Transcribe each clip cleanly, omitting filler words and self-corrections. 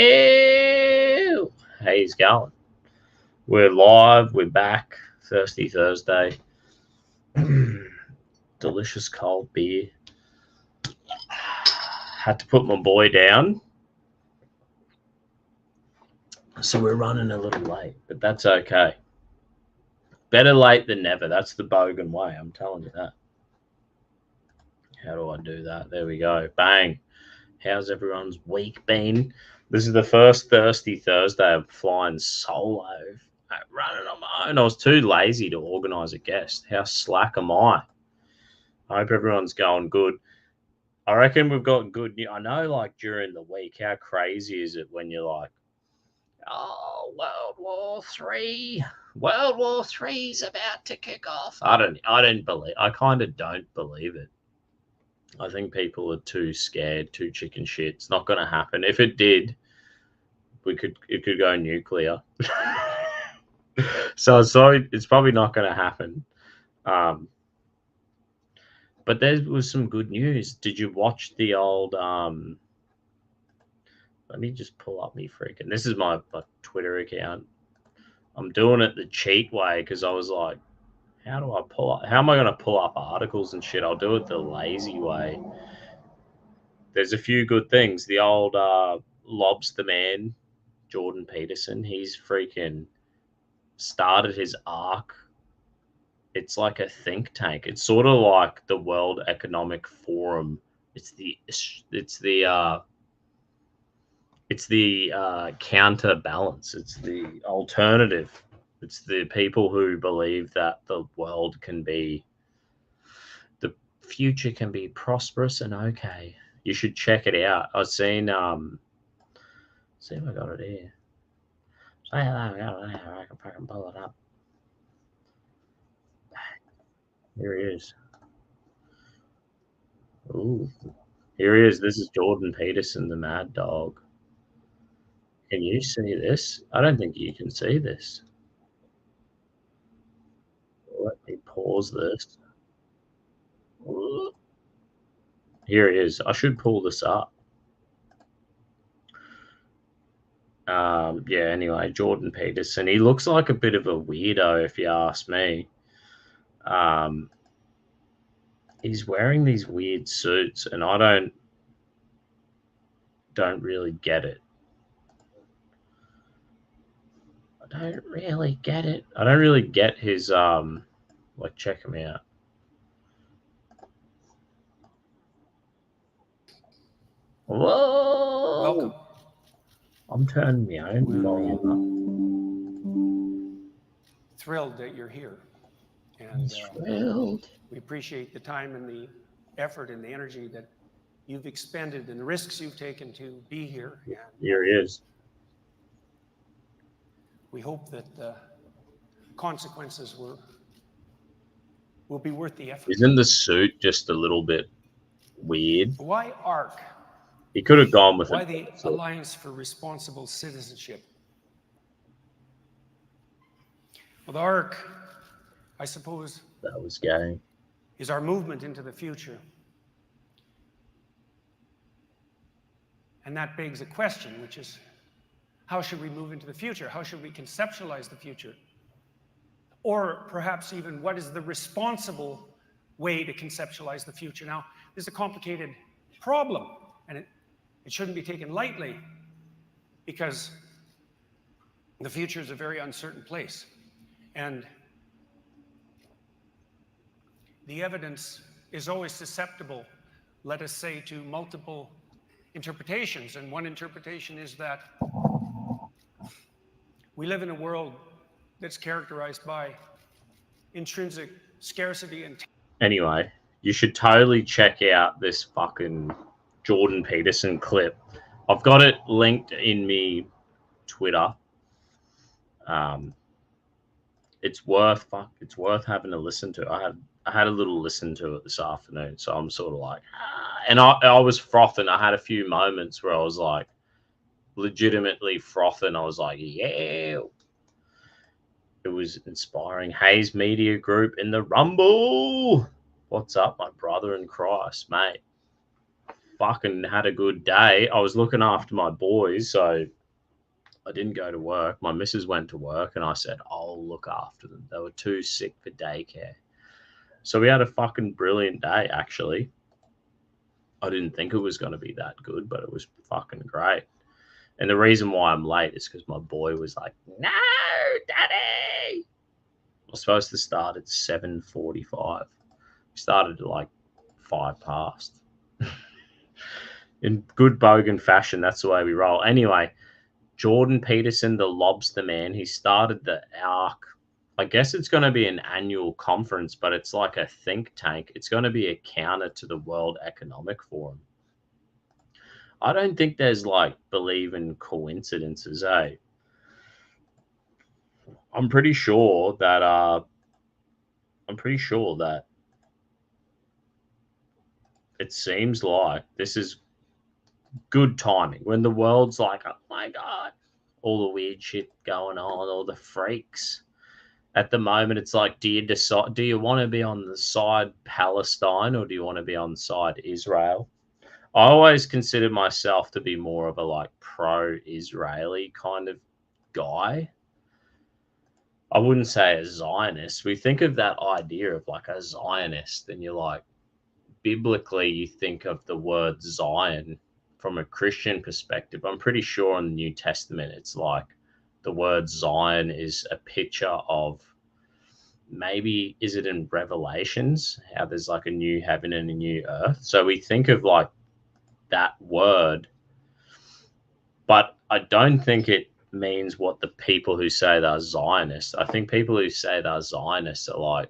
Yeah. How's going? We're live. We're back. Thirsty Thursday. Delicious cold beer. Had to put my boy down. So we're running a little late, but that's okay. Better late than never. That's the Bogan way. I'm telling you that. How do I do that? There we go. Bang. How's everyone's week been? This is the first Thirsty Thursday I'm flying solo, running on my own. I was too lazy to organise a guest. How slack am I? I hope everyone's going good. I reckon we've got good news. I know, like, during the week, how crazy is it when you're like, oh, World War III. World War III's about to kick off. I kind of don't believe it. I think people are too scared, too chicken shit. It's not going to happen. If it did, it could go nuclear. So it's probably not going to happen. But there was some good news. Did you watch the old? Let me just pull up me freaking. This is my Twitter account. I'm doing it the cheat way because I was like, how am I going to pull up articles and shit? I'll do it the lazy way. There's a few good things. The old lobster man, Jordan Peterson, he's freaking started his ARk. It's like a think tank. It's sort of like the World Economic Forum. It's the counterbalance. It's the alternative. It's the people who believe that the future can be prosperous and okay. You should check it out. I've seen, see if I got it here. I can fucking pull it up. Here he is. Ooh, here he is. This is Jordan Peterson, the mad dog. Can you see this? I don't think you can see this. Let me pause this. Ooh. Here he is. I should pull this up. Yeah, anyway, Jordan Peterson. He looks like a bit of a weirdo, if you ask me. He's wearing these weird suits, and I don't really get it. I don't really get it. I don't really get his like, check him out. Whoa! Welcome. I'm turning my own volume up. Thrilled that you're here. And thrilled. We appreciate the time and the effort and the energy that you've expended and the risks you've taken to be here. And here he is. We hope that the consequences will be worth the effort. Isn't the suit just a little bit weird? Why ARK? He could have gone with Why the Alliance for Responsible Citizenship? Well, the ARK, I suppose, that was gay, is our movement into the future. And that begs a question, which is, how should we move into the future? How should we conceptualize the future? Or perhaps even, what is the responsible way to conceptualize the future? Now, this is a complicated problem, and it shouldn't be taken lightly, because the future is a very uncertain place. And the evidence is always susceptible, let us say, to multiple interpretations. And one interpretation is that we live in a world that's characterized by intrinsic scarcity and... Anyway, you should totally check out this fucking Jordan Peterson clip. I've got it linked in me Twitter. It's worth having a listen to. I had a little listen to it this afternoon, so I'm sort of like, and I was frothing. I had a few moments where I was like, legitimately frothing. I was like, yeah. It was inspiring. Hayes Media Group in the Rumble. What's up, my brother in Christ, mate? fucking had a good day. I was looking after my boys, so I didn't go to work. My missus went to work, and I said, I'll look after them. They were too sick for daycare. So we had a fucking brilliant day, actually. I didn't think it was going to be that good, but it was fucking great. And the reason why I'm late is because my boy was like, no, daddy. I was supposed to start at 7:45. We started at like 5 past. In good bogan fashion, that's the way we roll. Anyway, Jordan Peterson, the lobster man, he started the ARk. I guess it's going to be an annual conference, but it's like a think tank. It's going to be a counter to the World Economic Forum. I don't think there's like believe in coincidences, eh? I'm pretty sure that it seems like this is good timing when the world's like, oh my God, all the weird shit going on, all the freaks. At the moment, it's like, do you want to be on the side Palestine or do you want to be on the side Israel? I always considered myself to be more of a like pro-Israeli kind of guy. I wouldn't say a Zionist. We think of that idea of like a Zionist, and you're like, biblically, you think of the word Zion from a Christian perspective. I'm pretty sure in the New Testament, it's like the word Zion is a picture of, maybe is it in Revelations, how there's like a new heaven and a new earth. So we think of like that word, but I don't think it means what the people who say they're Zionists. I think people who say they're Zionists are like,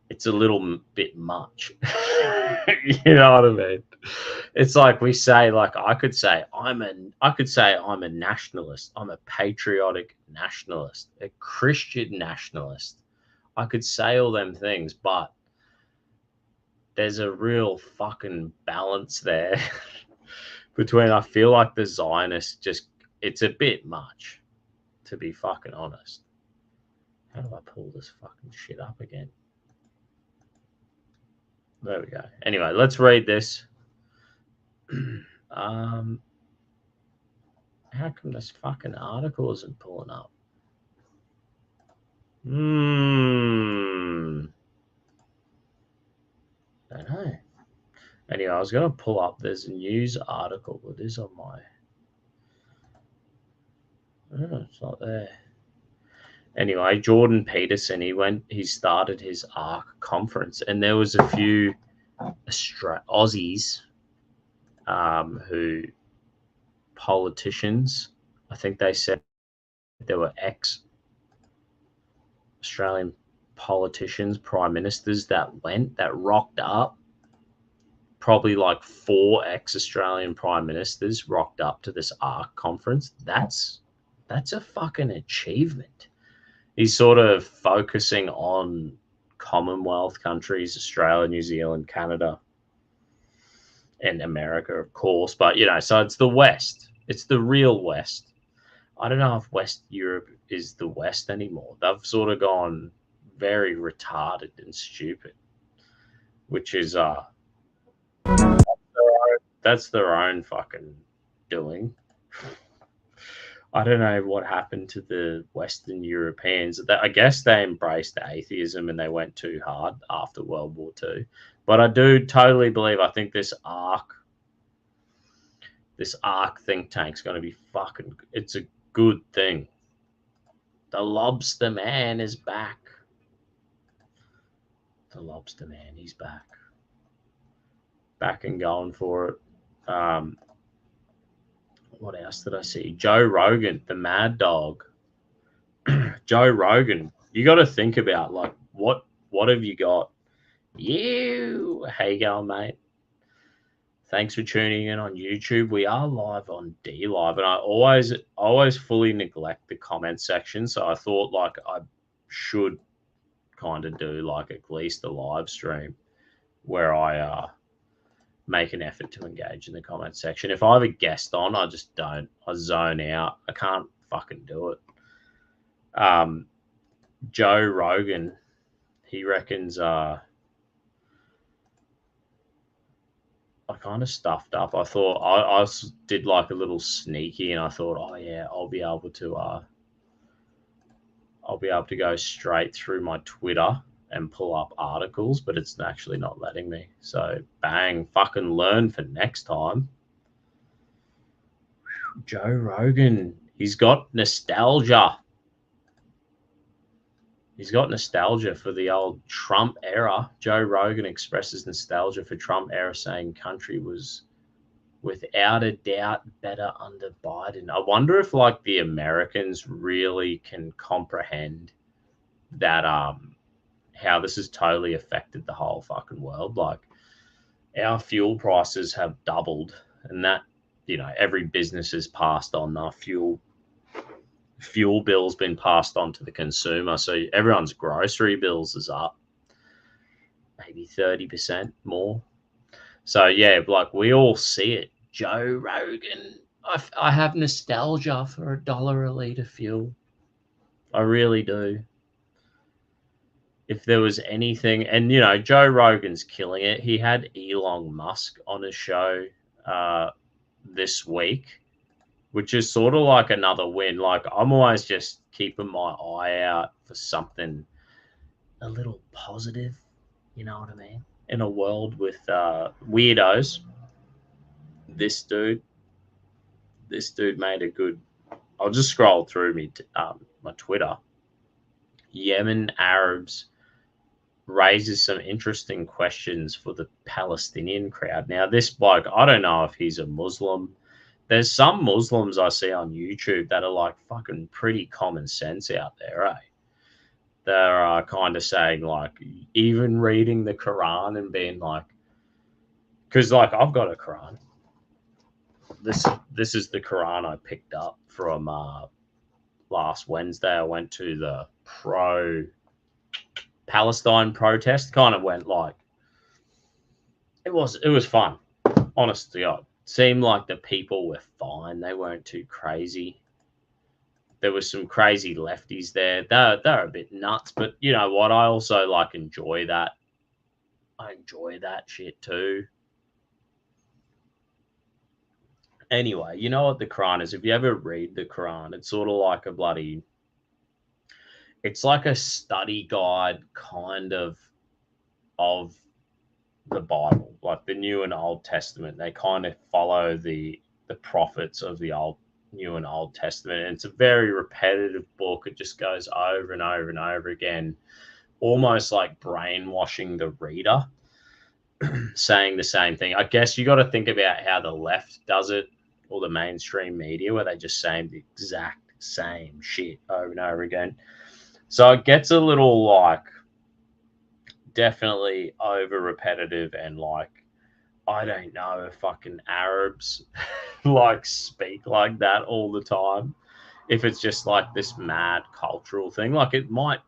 it's a little bit much. You know what I mean? It's like we say, like I could say I'm a nationalist. I'm a patriotic nationalist, a Christian nationalist. I could say all them things, but there's a real fucking balance there between, I feel like the Zionists just, it's a bit much, to be fucking honest. How do I pull this fucking shit up again? There we go. Anyway, let's read this. How come this fucking article isn't pulling up? Don't know. Anyway, I was going to pull up, there's a news article. It is on my... Oh, it's not there. Anyway, Jordan Peterson, he started his ARk conference, and there was a few Aussies who, politicians, I think they said there were ex-Australian politicians, prime ministers that rocked up. Probably like 4 ex-Australian prime ministers rocked up to this ARk conference. That's a fucking achievement. He's sort of focusing on Commonwealth countries, Australia, New Zealand, Canada, and America, of course. But, you know, so it's the West. It's the real West. I don't know if West Europe is the West anymore. They've sort of gone very retarded and stupid, which is that's their own fucking doing. I don't know what happened to the Western Europeans. I guess they embraced atheism and they went too hard after World War II. But I do totally believe, I think this ARk think tank's going to be fucking, it's a good thing. The lobster man is back. The lobster man, he's back. Back and going for it. What else did I see? Joe Rogan, the mad dog. Joe Rogan, you got to think about, like, what have you got? How you going, mate? Thanks for tuning in on YouTube. We are live on D Live, and I always fully neglect the comment section. So I thought like I should kind of do like at least a live stream where I make an effort to engage in the comment section. If I have a guest on, I just don't. I zone out. I can't fucking do it. Joe Rogan, he reckons I kind of stuffed up. I thought did like a little sneaky, and I thought, oh yeah, I'll be able to go straight through my Twitter and pull up articles, but it's actually not letting me. So bang, fucking learn for next time. Joe Rogan, he's got nostalgia. He's got nostalgia for the old Trump era. Joe Rogan expresses nostalgia for Trump era, saying country was without a doubt better under Biden. I wonder if like the Americans really can comprehend that how this has totally affected the whole fucking world. Like our fuel prices have doubled, and that, you know, every business has passed on their fuel bill's been passed on to the consumer. So everyone's grocery bills is up maybe 30% more. So yeah, like we all see it. Joe Rogan, I have nostalgia for $1 a litre fuel. I really do. If there was anything, and you know, Joe Rogan's killing it. He had Elon Musk on his show this week, which is sort of like another win. Like I'm always just keeping my eye out for something a little positive, you know what I mean? In a world with weirdos, this dude made a good. I'll just scroll through my Twitter. Yemen Arabs raises some interesting questions for the Palestinian crowd. Now, this bloke, I don't know if he's a Muslim. There's some Muslims I see on YouTube that are like fucking pretty common sense out there, eh? They're kind of saying like, even reading the Quran and being like, because like I've got a Quran. This is the Quran I picked up from last Wednesday. I went to the pro-Palestine protest. Kind of went like, it was fun. Honest to God, seemed like the people were fine. They weren't too crazy. There was some crazy lefties there. They're a bit nuts, but you know what? I also like enjoy that. I enjoy that shit too. Anyway, you know what the Quran is? If you ever read the Quran, it's sort of like it's like a study guide kind of the Bible, like the New and Old Testament. They kind of follow the prophets of the New and Old Testament. And it's a very repetitive book. It just goes over and over and over again, almost like brainwashing the reader, saying the same thing. I guess you got to think about how the left does it, or the mainstream media, where they just say the exact same shit over and over again. So it gets a little like definitely over repetitive, and like I don't know if fucking Arabs like speak like that all the time. If it's just like this mad cultural thing, like it might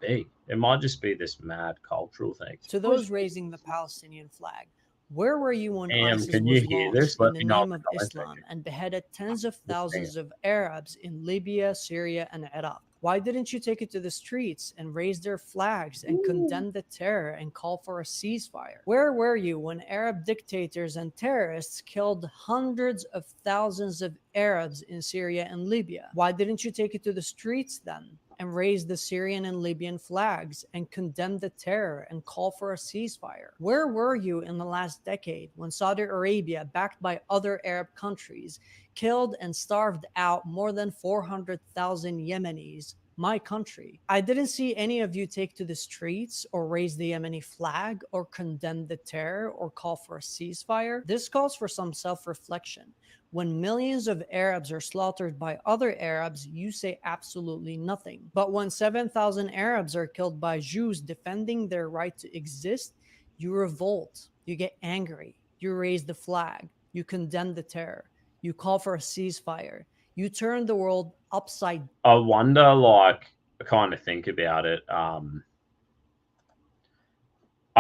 just be this mad cultural thing. To those raising the Palestinian flag, where were you when ISIS can was you hear launched this? in Let the me know name in of the comment Islam section. and beheaded tens of thousands of Arabs in Libya, Syria, and Iraq? Why didn't you take it to the streets and raise their flags and condemn the terror and call for a ceasefire? Where were you when Arab dictators and terrorists killed hundreds of thousands of Arabs in Syria and Libya? Why didn't you take it to the streets then and raise the Syrian and Libyan flags and condemn the terror and call for a ceasefire? Where were you in the last decade when Saudi Arabia, backed by other Arab countries, killed and starved out more than 400,000 Yemenis, my country? I didn't see any of you take to the streets or raise the Yemeni flag or condemn the terror or call for a ceasefire. This calls for some self-reflection. When millions of Arabs are slaughtered by other Arabs, you say absolutely nothing. But when 7,000 Arabs are killed by Jews defending their right to exist, you revolt, you get angry, you raise the flag, you condemn the terror, you call for a ceasefire, you turn the world upside down. I wonder, like, I kind of think about it. I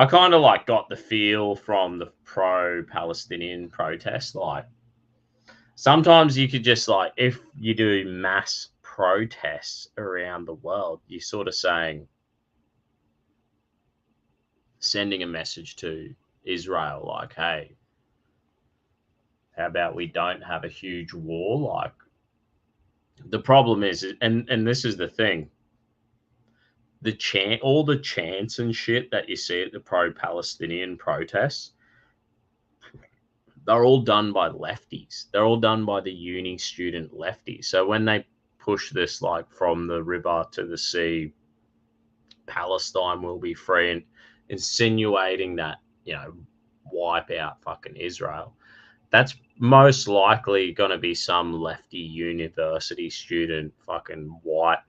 kind of like got the feel from the pro-Palestinian protest. Like, sometimes you could just like, if you do mass protests around the world, you're sort of sending a message to Israel, like, hey, How about we don't have a huge war? Like, the problem is, and this is the thing, all the chants and shit that you see at the pro-Palestinian protests, they're all done by lefties. They're all done by the uni student lefties. So when they push this, like, from the river to the sea, Palestine will be free, and insinuating that, wipe out fucking Israel, that's most likely going to be some lefty university student, fucking white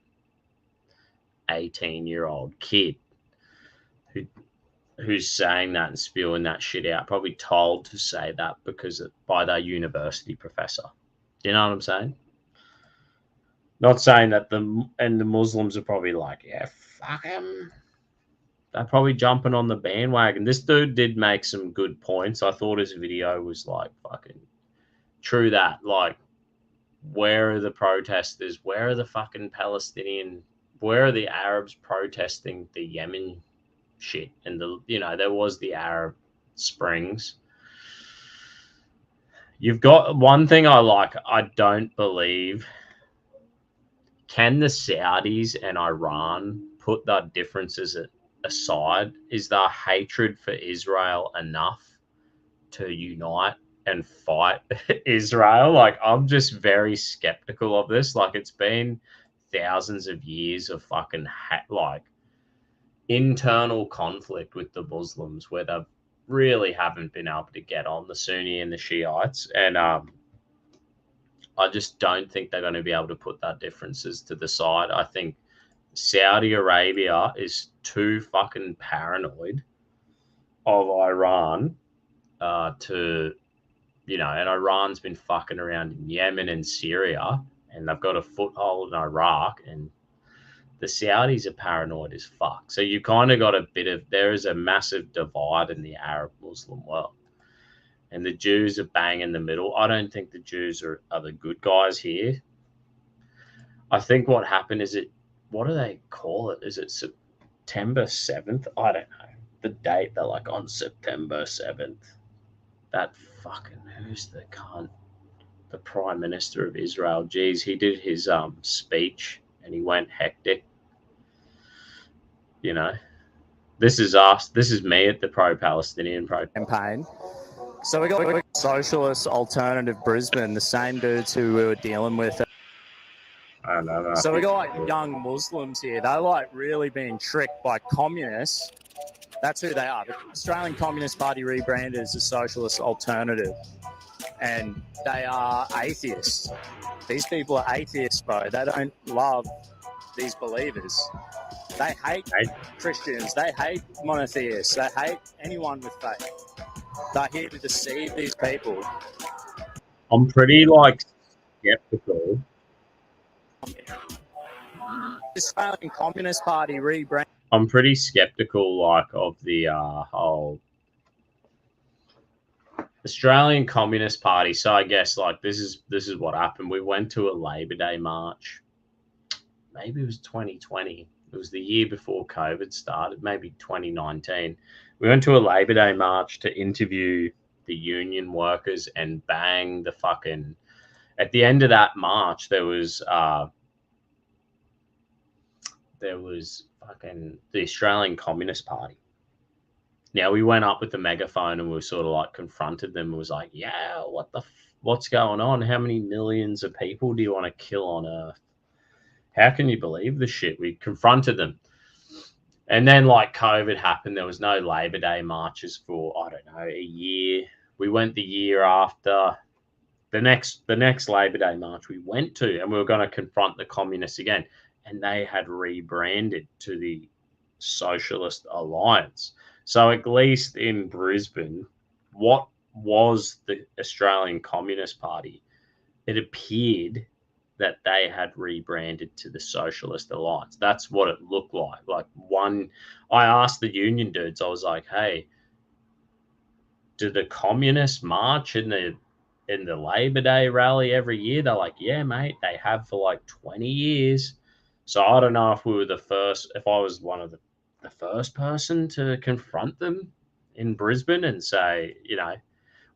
18-year-old kid who's saying that and spewing that shit out, probably told to say that by their university professor. You know what I'm saying? Not saying that the Muslims are probably like, yeah, fuck him. They're probably jumping on the bandwagon. This dude did make some good points. I thought his video was like fucking true that. Like, where are the protesters? Where are the fucking Palestinian? Where are the Arabs protesting the Yemen shit? And there was the Arab Springs. You've got one thing I like. I don't believe. Can the Saudis and Iran put their differences aside? Is their hatred for Israel enough to unite and fight Israel? Like, I'm just very skeptical of this. Like, it's been thousands of years of fucking internal conflict with the Muslims, where they really haven't been able to get on, the Sunni and the Shiites, and I just don't think they're going to be able to put their differences to the side. I think Saudi Arabia is too fucking paranoid of Iran and Iran's been fucking around in Yemen and Syria, and they've got a foothold in Iraq, and the Saudis are paranoid as fuck. So you kind of got there is a massive divide in the Arab Muslim world. And the Jews are bang in the middle. I don't think the Jews are the good guys here. I think what happened is what do they call it? Is it September 7th? I don't know. The date, they're like, on September 7th. That fucking, who's the cunt? The Prime Minister of Israel. Geez, he did his speech and he went hectic. This is us. This is me at the pro-Palestinian campaign. So we got Socialist Alternative Brisbane, the same dudes who we were dealing with. I know. So we got like young Muslims here. They're like really being tricked by communists. That's who they are. The Australian Communist Party rebranded as the Socialist Alternative. And they are atheists. These people are atheists, bro. They don't love these believers. They hate Christians. They hate monotheists. They hate anyone with faith. They're here to deceive these people. I'm pretty skeptical. The Australian Communist Party rebrand. I'm pretty skeptical of the whole Australian Communist Party. So I guess this is what happened. We went to a Labor Day march. Maybe it was 2020. It was the year before COVID started, maybe 2019. We went to a Labor Day march to interview the union workers, and bang, at the end of that march, there was fucking the Australian Communist Party. Now, we went up with the megaphone and we sort of confronted them. It was like, yeah, what's going on? How many millions of people do you want to kill on Earth? How can you believe this shit? We confronted them. And then COVID happened. There was no Labor Day marches for, I don't know, a year. We went the year after. The next Labor Day march we went to, and we were going to confront the communists again. And they had rebranded to the Socialist Alliance. So at least in Brisbane, what was the Australian Communist Party? It appeared that they had rebranded to the Socialist Alliance. That's what it looked like. I asked the union dudes, I was like, hey, do the communists march in the Labor Day rally every year? They're like, yeah, mate, they have for 20 years. So I don't know if we were if I was one of the first person to confront them in Brisbane and say,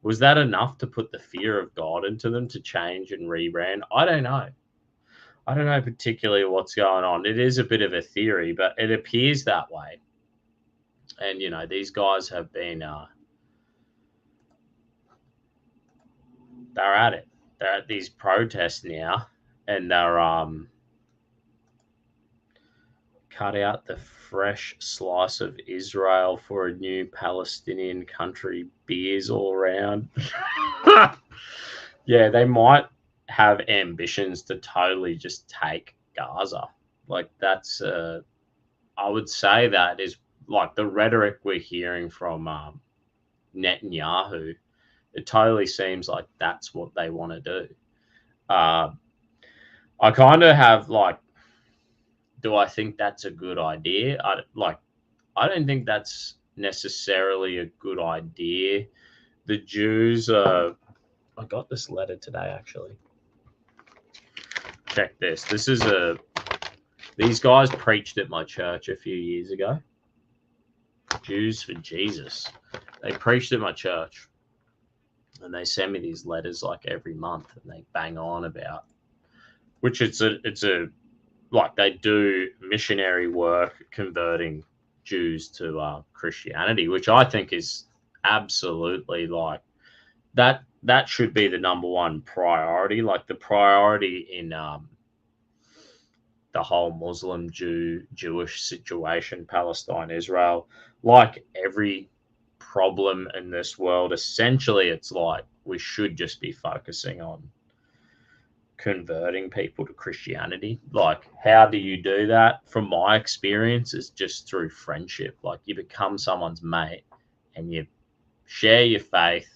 Was that enough to put the fear of God into them to change and rebrand? I don't know. I don't know particularly what's going on. It is a bit of a theory, but it appears that way. And, you know, these guys have been, they're at it. They're at these protests now, and they're cut out the fresh slice of Israel for a new Palestinian country, beers all around. Yeah, they might have ambitions to totally just take Gaza. Like, that's, I would say that is like the rhetoric we're hearing from Netanyahu. It totally seems like that's what they want to do. I kind of have like, do I think that's a good idea? I don't think that's necessarily a good idea. The Jews, I got this letter today, actually. Check this. These guys preached at my church a few years ago. Jews for Jesus. They preached at my church, and they send me these letters like every month, and they bang on about, which it's a like they do missionary work converting Jews to Christianity, which I think is absolutely like that should be the number one priority. Like the priority in the whole Muslim Jewish situation, Palestine, Israel, like every problem in this world, essentially it's like we should just be focusing on converting people to Christianity. Like, how do you do that? From my experience, is just through friendship. Like, you become someone's mate and you share your faith.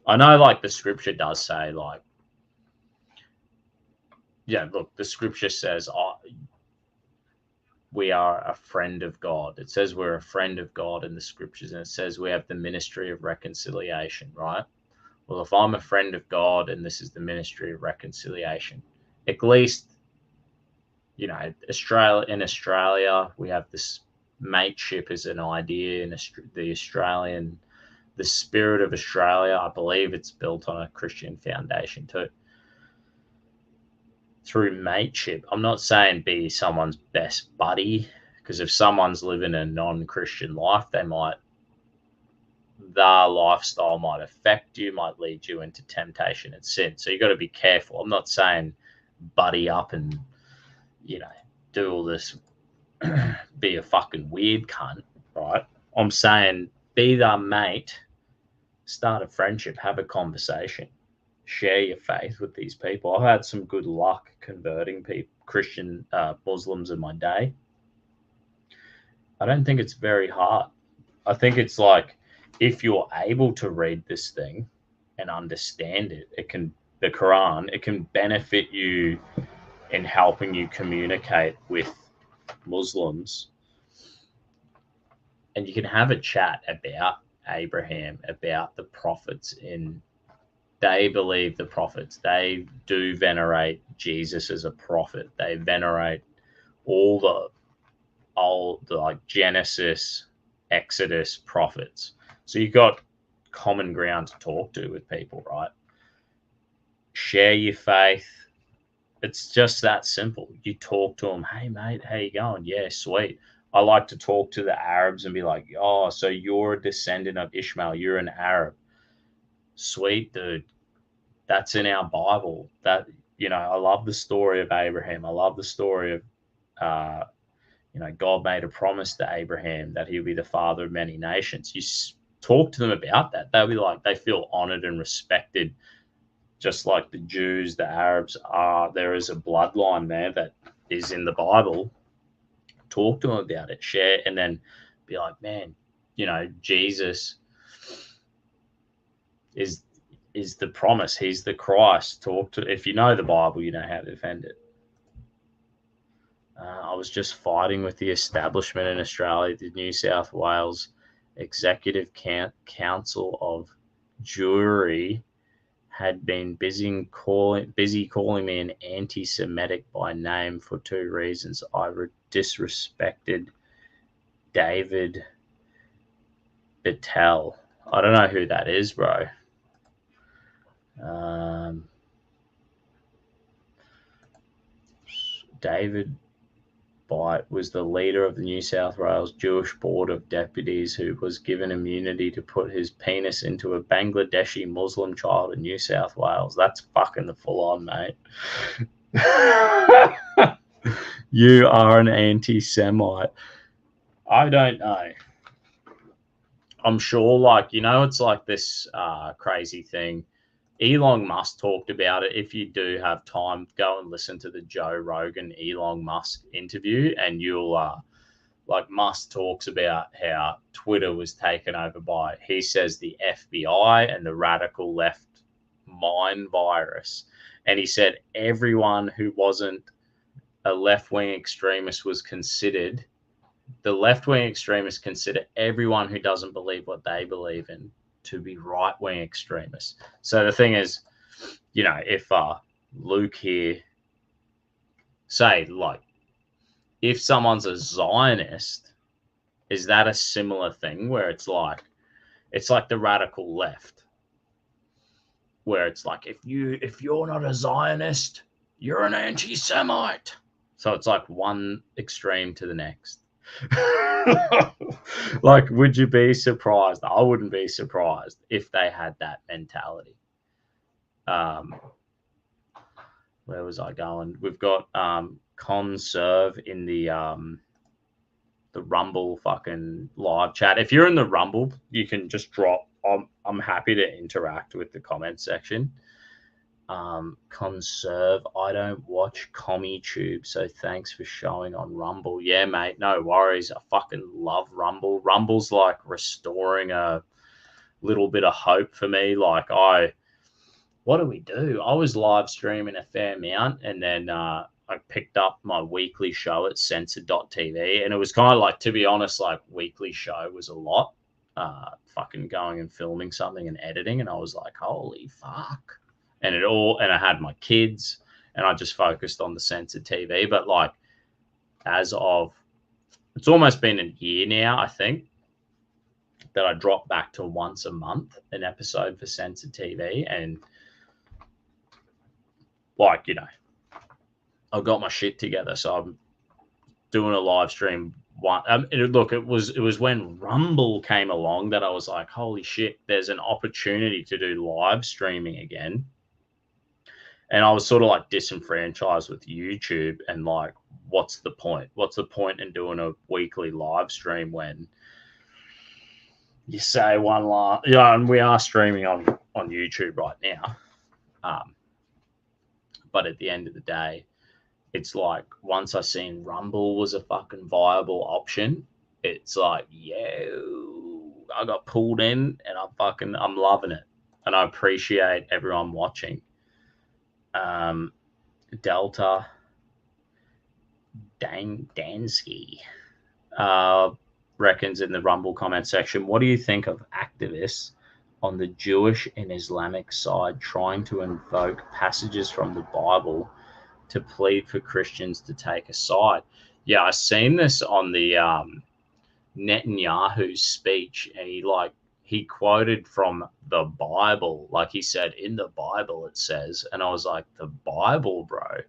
I know, like, the scripture does say, like, yeah, look, the scripture says we are a friend of God. It says we're a friend of God in the scriptures, and it says we have the ministry of reconciliation, right? Well, if I'm a friend of God and this is the ministry of reconciliation, at least, you know, in Australia, we have this mateship as an idea in the spirit of Australia. I believe it's built on a Christian foundation too. Through mateship, I'm not saying be someone's best buddy, because if someone's living a non-Christian life, their lifestyle might affect you, might lead you into temptation and sin. So you got to be careful. I'm not saying buddy up and, you know, do all this, be a fucking weird cunt, right? I'm saying be their mate, start a friendship, have a conversation, share your faith with these people. I've had some good luck converting people, Christian Muslims in my day. I don't think it's very hard. I think it's like, if you're able to read this thing and understand it, the Quran, it can benefit you in helping you communicate with Muslims. And you can have a chat about Abraham, about the prophets. They believe the prophets. They do venerate Jesus as a prophet. They venerate all the old, like Genesis, Exodus prophets. So you've got common ground to talk to with people, right? Share your faith. It's just that simple. You talk to them. Hey, mate, how you going? Yeah, sweet. I like to talk to the Arabs and be like, oh, so you're a descendant of Ishmael. You're an Arab. Sweet, dude. That's in our Bible. That, you know, I love the story of Abraham. I love the story of, you know, God made a promise to Abraham that he'll be the father of many nations. You talk to them about that. They'll be like, they feel honored and respected, just like the Jews, the Arabs are. There is a bloodline there that is in the Bible. Talk to them about it, share, and then be like, man, you know, Jesus is the promise. He's the Christ. If you know the Bible, you know how to defend it. I was just fighting with the establishment in Australia, the New South Wales Executive Council of Jewry had been busy calling me an anti-Semitic by name for two reasons. I disrespected David Battelle. I don't know who that is, bro. David Byte was the leader of the New South Wales Jewish Board of Deputies who was given immunity to put his penis into a Bangladeshi Muslim child in New South Wales. That's fucking the full on, mate. You are an anti-Semite. I don't know. I'm sure, like, you know, it's like this crazy thing. Elon Musk talked about it. If you do have time, go and listen to the Joe Rogan Elon Musk interview, and you'll like Musk talks about how Twitter was taken over by, he says, the FBI and the radical left mind virus. And he said everyone who wasn't a left-wing extremist was considered, the left-wing extremists consider everyone who doesn't believe what they believe in to be right-wing extremists. So the thing is, you know, if Luke here, say, like, if someone's a Zionist, is that a similar thing where it's like the radical left, where it's like, if you're not a Zionist, you're an anti-Semite. So it's like one extreme to the next. Like, would you be surprised? I wouldn't be surprised if they had that mentality. Where was I going? We've got Conserve in the Rumble fucking live chat. If you're in the Rumble, you can just drop. I'm happy to interact with the comment section. Conserve, I don't watch CommieTube, so thanks for showing on Rumble. Yeah, mate, no worries. I fucking love Rumble. Rumble's like restoring a little bit of hope for me. Like, what do we do? I was live streaming a fair amount, and then I picked up my weekly show at censored.tv, and it was kind of like, to be honest, like, weekly show was a lot. Fucking going and filming something and editing, and I was like, holy fuck. And I had my kids, and I just focused on the censored TV. But like, as of, it's almost been a year now, I think, that I dropped back to once a month an episode for censored TV. And like, you know, I've got my shit together, so I'm doing a live stream. Look, it was when Rumble came along that I was like, holy shit, there's an opportunity to do live streaming again. And I was sort of like disenfranchised with YouTube, and like, what's the point? What's the point in doing a weekly live stream when you say one line? Yeah, and we are streaming on YouTube right now. But at the end of the day, it's like, once I seen Rumble was a fucking viable option, it's like, I got pulled in, and I'm loving it, and I appreciate everyone watching. Delta Dansky reckons in the Rumble comment section, what do you think of activists on the Jewish and Islamic side trying to invoke passages from the Bible to plead for Christians to take a side? Yeah, I seen this on the Netanyahu's speech, and he quoted from the Bible. Like, he said, in the Bible it says, and I was like, the Bible, bro?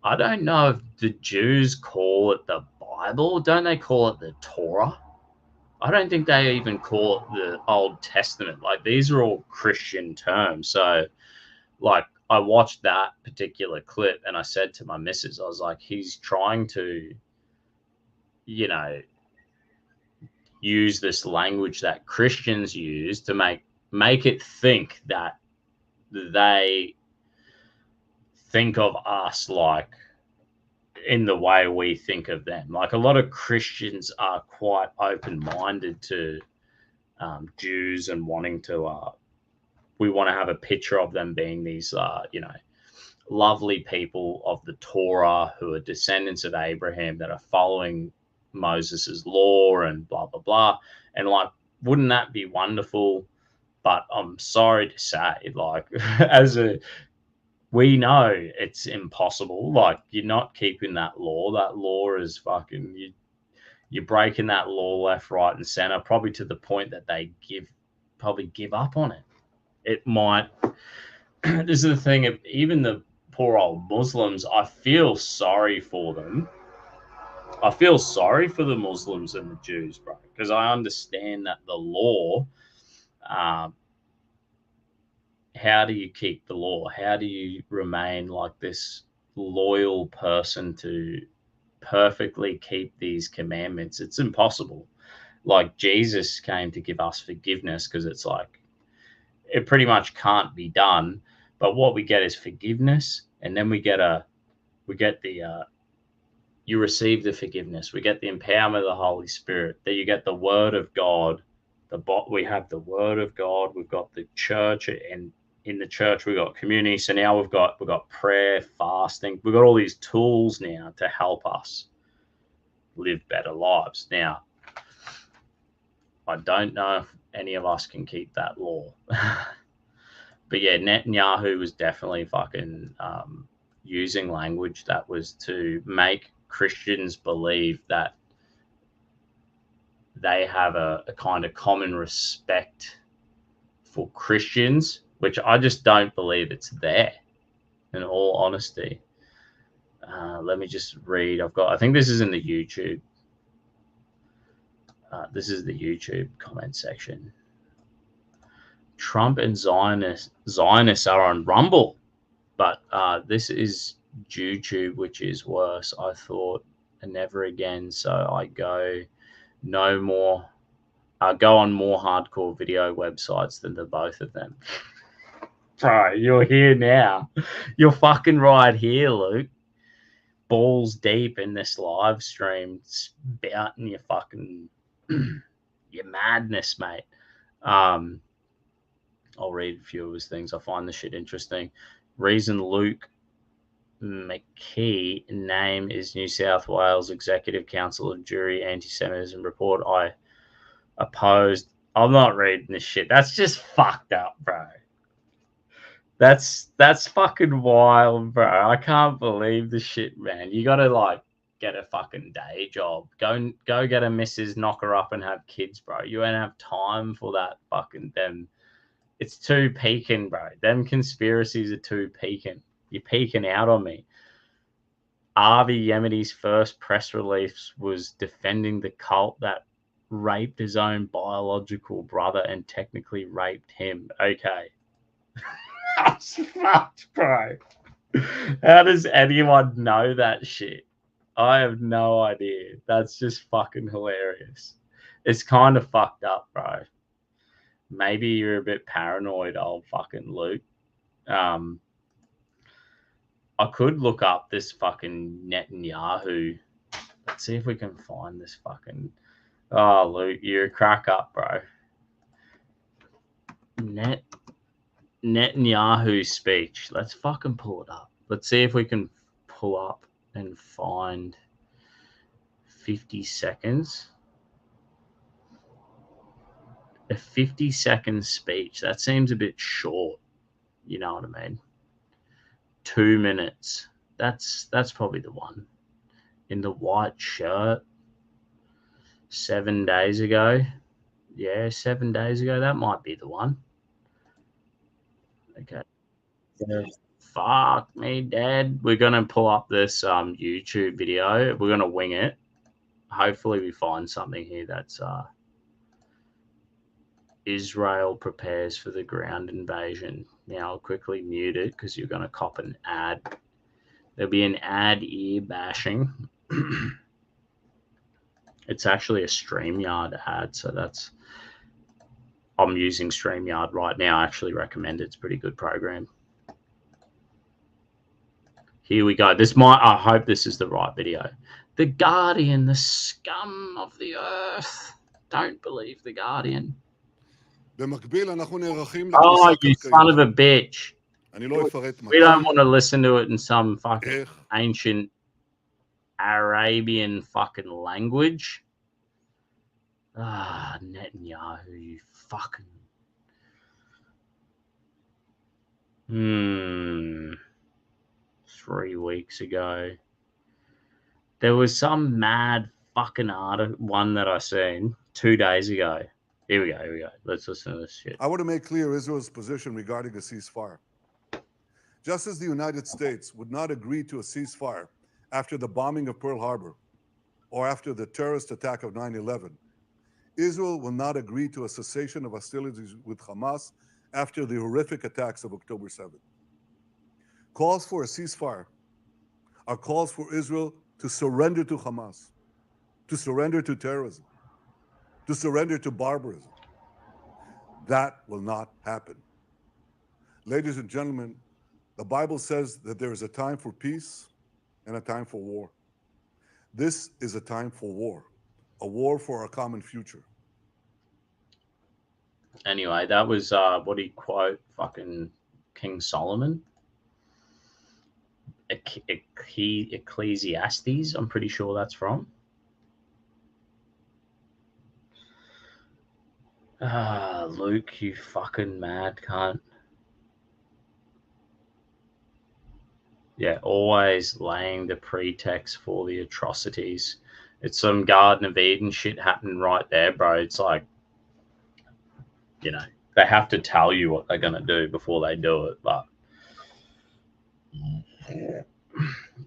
I don't know if the Jews call it the Bible. Don't they call it the Torah? I don't think they even call it the Old Testament. Like, these are all Christian terms. So, like, I watched that particular clip, and I said to my missus, I was like, he's trying to, you know, use this language that Christians use to make it think that they think of us like in the way we think of them. Like, a lot of Christians are quite open-minded to Jews and wanting to we want to have a picture of them being these you know, lovely people of the Torah who are descendants of Abraham that are following Moses's law and blah blah blah. And like, wouldn't that be wonderful? But I'm sorry to say, like, we know it's impossible. Like, you're not keeping that law. That law is fucking, you're breaking that law left, right, and center, probably to the point that they probably give up on it. It might, this is the thing, of even the poor old Muslims, I feel sorry for them. I feel sorry for the Muslims and the Jews, bro, because I understand that the law, how do you keep the law? How do you remain like this loyal person to perfectly keep these commandments? It's impossible. Like Jesus came to give us forgiveness because it's like it pretty much can't be done. But what we get is forgiveness, and then we get the you receive the forgiveness. We get the empowerment of the Holy Spirit. Then you get the Word of God. We have the Word of God. We've got the church, and in the church we've got community. So now we've got prayer, fasting. We've got all these tools now to help us live better lives. Now, I don't know if any of us can keep that law. But yeah, Netanyahu was definitely fucking using language that was to make Christians believe that they have a kind of common respect for Christians, which I just don't believe it's there, in all honesty. Let me just read. I think this is in the YouTube. This is the YouTube comment section. Trump and Zionists are on Rumble, but this is YouTube, which is worse. I thought, and never again. So I go on more hardcore video websites than the both of them. Bro, you're here now. You're fucking right here, Luke. Balls deep in this live stream, spouting your fucking your madness, mate. I'll read a few of his things. I find this shit interesting. Reason Luke McKee name is New South Wales Executive Council of Jury Anti-Semitism report. I opposed. I'm not reading this shit. That's just fucked up, bro. That's fucking wild, bro. I can't believe this shit, man. You gotta like get a fucking day job. Go get a missus, knock her up, and have kids, bro. You won't have time for that fucking them. It's too peaking, bro. Them conspiracies are too peaking. You're peeking out on me. Avi Yemity's first press release was defending the cult that raped his own biological brother and technically raped him. Okay. That's fucked, bro. How does anyone know that shit? I have no idea. That's just fucking hilarious. It's kind of fucked up, bro. Maybe you're a bit paranoid, old fucking Luke. I could look up this fucking Netanyahu. Let's see if we can find this fucking... Oh, Luke, you're a crack up, bro. Netanyahu speech. Let's fucking pull it up. Let's see if we can pull up and find 50 seconds. A 50-second speech. That seems a bit short. You know what I mean? 2 minutes. That's probably the one. In the white shirt. 7 days ago. Yeah, 7 days ago. That might be the one. Okay. Fuck me, Dad. We're going to pull up this YouTube video. We're going to wing it. Hopefully we find something here that's Israel prepares for the ground invasion. Now I'll quickly mute it because you're going to cop an ad. There'll be an ad ear bashing. It's actually a StreamYard ad, so I'm using StreamYard right now. I actually recommend it. It's a pretty good program. Here we go. I hope this is the right video. The Guardian, the scum of the earth. Don't believe the Guardian. Oh, you son of a bitch. We don't want to listen to it in some fucking ancient Arabian fucking language. Ah, Netanyahu, you fucking... 3 weeks ago. There was some mad fucking one that I seen 2 days ago. Here we go. Let's listen to this shit. I want to make clear Israel's position regarding a ceasefire. Just as the United States would not agree to a ceasefire after the bombing of Pearl Harbor or after the terrorist attack of 9/11, Israel will not agree to a cessation of hostilities with Hamas after the horrific attacks of October 7th. Calls for a ceasefire are calls for Israel to surrender to Hamas, to surrender to terrorism, to surrender to barbarism. That will not happen. Ladies and gentlemen, the Bible says that there is a time for peace and a time for war. This is a time for war for our common future. Anyway, that was what he quote fucking King Solomon. Ecclesiastes, I'm pretty sure that's from. Luke, you fucking mad cunt. Yeah, always laying the pretext for the atrocities. It's some Garden of Eden shit happening right there, bro. It's like, you know, they have to tell you what they're going to do before they do it. But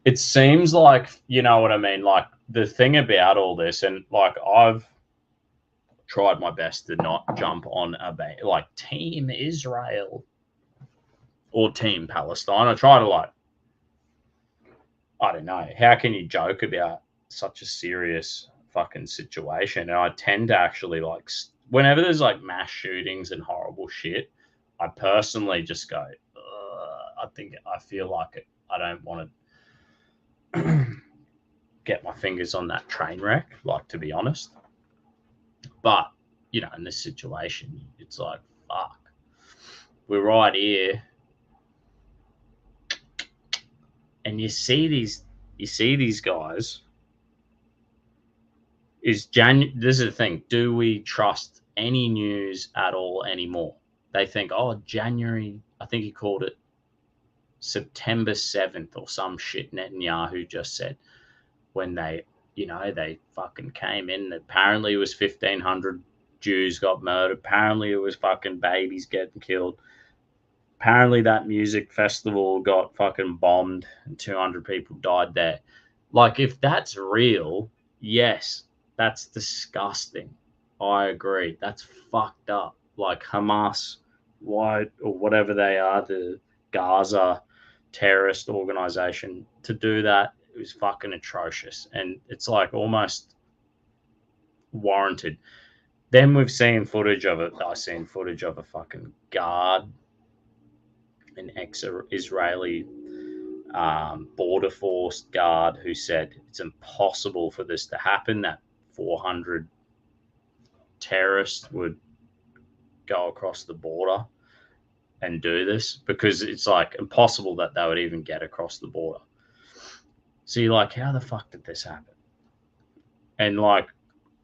it seems like, you know what I mean? Like, the thing about all this, and like, I've tried my best to not jump on like Team Israel or Team Palestine. I try to, like, I don't know, how can you joke about such a serious fucking situation? And I tend to actually, like, whenever there's like mass shootings and horrible shit, I personally just go, I feel like it. I don't want to get my fingers on that train wreck, like, to be honest. But, you know, in this situation, it's like, fuck, we're right here. And you see these guys. This is the thing. Do we trust any news at all anymore? They think, oh, January, I think he called it September 7th or some shit, Netanyahu just said, when they fucking came in. Apparently it was 1,500 Jews got murdered. Apparently it was fucking babies getting killed. Apparently that music festival got fucking bombed and 200 people died there. Like, if that's real, yes, that's disgusting. I agree. That's fucked up. Like, Hamas, or whatever they are, the Gaza terrorist organization, to do that, it was fucking atrocious. And it's like almost warranted. Then we've seen footage of it. I've seen footage of a fucking guard, an ex-Israeli border force guard, who said it's impossible for this to happen, that 400 terrorists would go across the border and do this, because it's like impossible that they would even get across the border. So you're like, how the fuck did this happen? And like,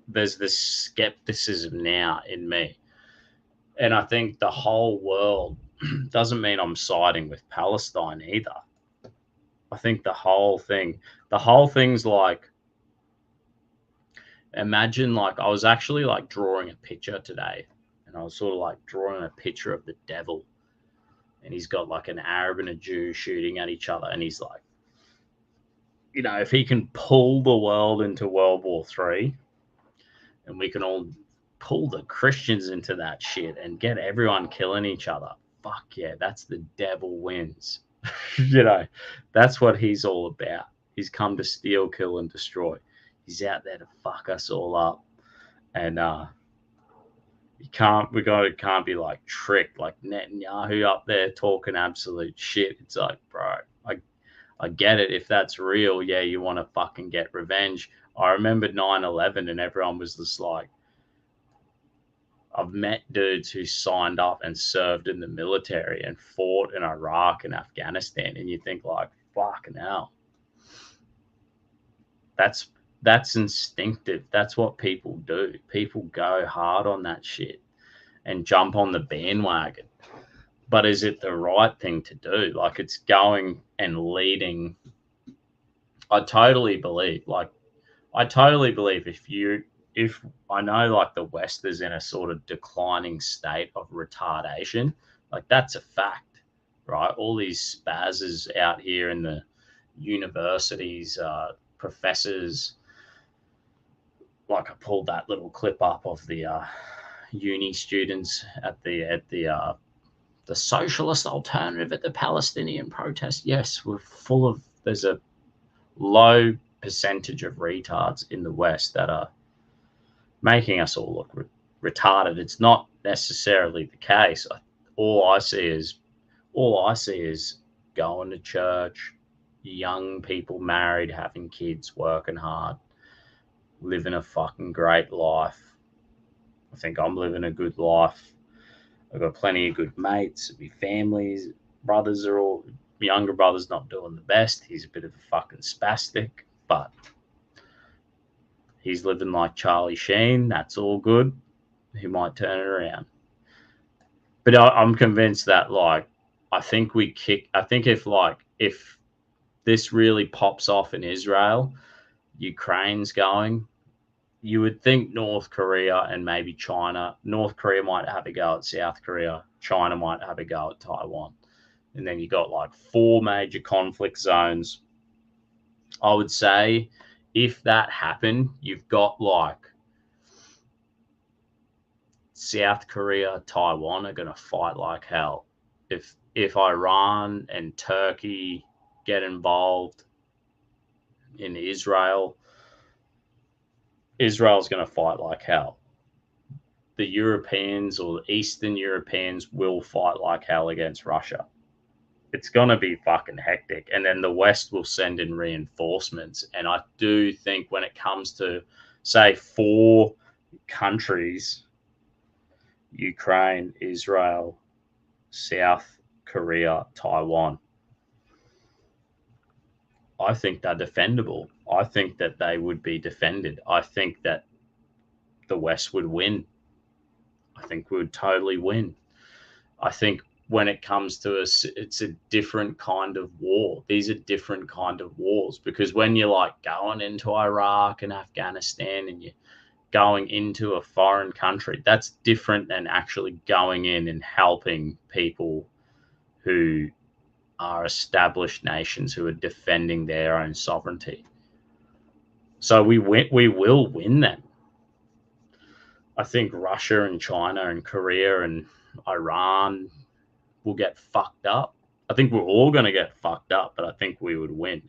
there's this skepticism now in me. And I think the whole world, doesn't mean I'm siding with Palestine either. I think the whole thing's like, imagine, like, I was actually like drawing a picture today, and I was sort of like drawing a picture of the devil, and he's got like an Arab and a Jew shooting at each other, and he's like, you know, if he can pull the world into World War III, and we can all pull the Christians into that shit and get everyone killing each other, fuck yeah, that's the devil wins. You know, that's what he's all about. He's come to steal, kill, and destroy. He's out there to fuck us all up. And you can't be like tricked, like Netanyahu up there talking absolute shit. It's like, bro, I get it. If that's real, yeah, you want to fucking get revenge. I remember 9/11, and everyone was just like, I've met dudes who signed up and served in the military and fought in Iraq and Afghanistan, and you think like, fucking hell. That's instinctive. That's what people do. People go hard on that shit and jump on the bandwagon. But is it the right thing to do? Like, it's going and leading. I totally believe if I know, like, the West is in a sort of declining state of retardation, like, that's a fact, right? All these spazzes out here in the universities, professors. Like I pulled that little clip up of the uni students at the socialist alternative at the Palestinian protest. Yes, we're full of. There's a low percentage of retards in the West that are making us all look retarded. It's not necessarily the case. All I see is going to church, young people married, having kids, working hard, living a fucking great life. I think I'm living a good life. I've got plenty of good mates, my families, brothers are all, my younger brother's not doing the best. He's a bit of a fucking spastic, but he's living like Charlie Sheen. That's all good. He might turn it around. But I'm convinced that, like, I think if this really pops off in Israel, Ukraine's going, you would think North Korea and maybe China. North Korea might have a go at South Korea. China might have a go at Taiwan. And then you got like 4 major conflict zones. I would say if that happened, you've got like South Korea, Taiwan are going to fight like hell. If Iran and Turkey get involved in Israel's going to fight like hell. The Europeans or the Eastern Europeans will fight like hell against Russia. It's going to be fucking hectic. And then the West will send in reinforcements. And I do think when it comes to, say, 4 countries, Ukraine, Israel, South Korea, Taiwan, I think they're defendable. I think that they would be defended. I think that the West would win. I think we would totally win. I think when it comes to us, it's a different kind of war. These are different kind of wars, because when you're like going into Iraq and Afghanistan and you're going into a foreign country, that's different than actually going in and helping people who are established nations who are defending their own sovereignty. So we will win them. I think Russia and China and Korea and Iran will get fucked up. I think we're all going to get fucked up, but I think we would win.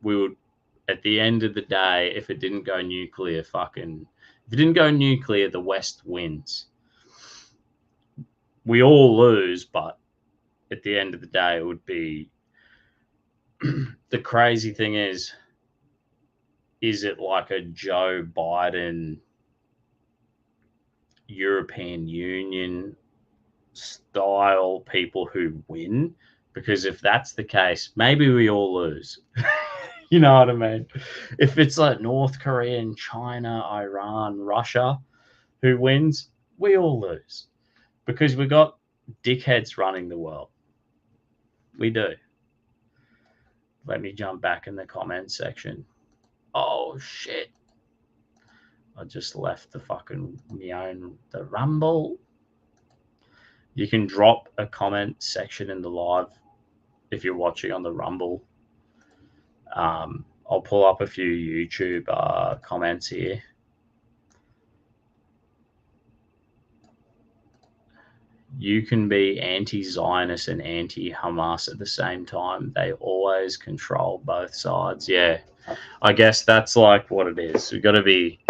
We would, at the end of the day, if it didn't go nuclear, the West wins. We all lose, but at the end of the day, it would be the crazy thing is it like a Joe Biden European Union style people who win? Because if that's the case, maybe we all lose. You know what I mean? If it's like North Korea and China, Iran, Russia who wins, we all lose. Because we got dickheads running the world. We do. Let me jump back in the comments section. Oh, shit. I just left the the Rumble. You can drop a comment section in the live if you're watching on the Rumble. I'll pull up a few YouTube comments here. You can be anti-Zionist and anti-Hamas at the same time. They always control both sides. Yeah, I guess that's like what it is. We've got to be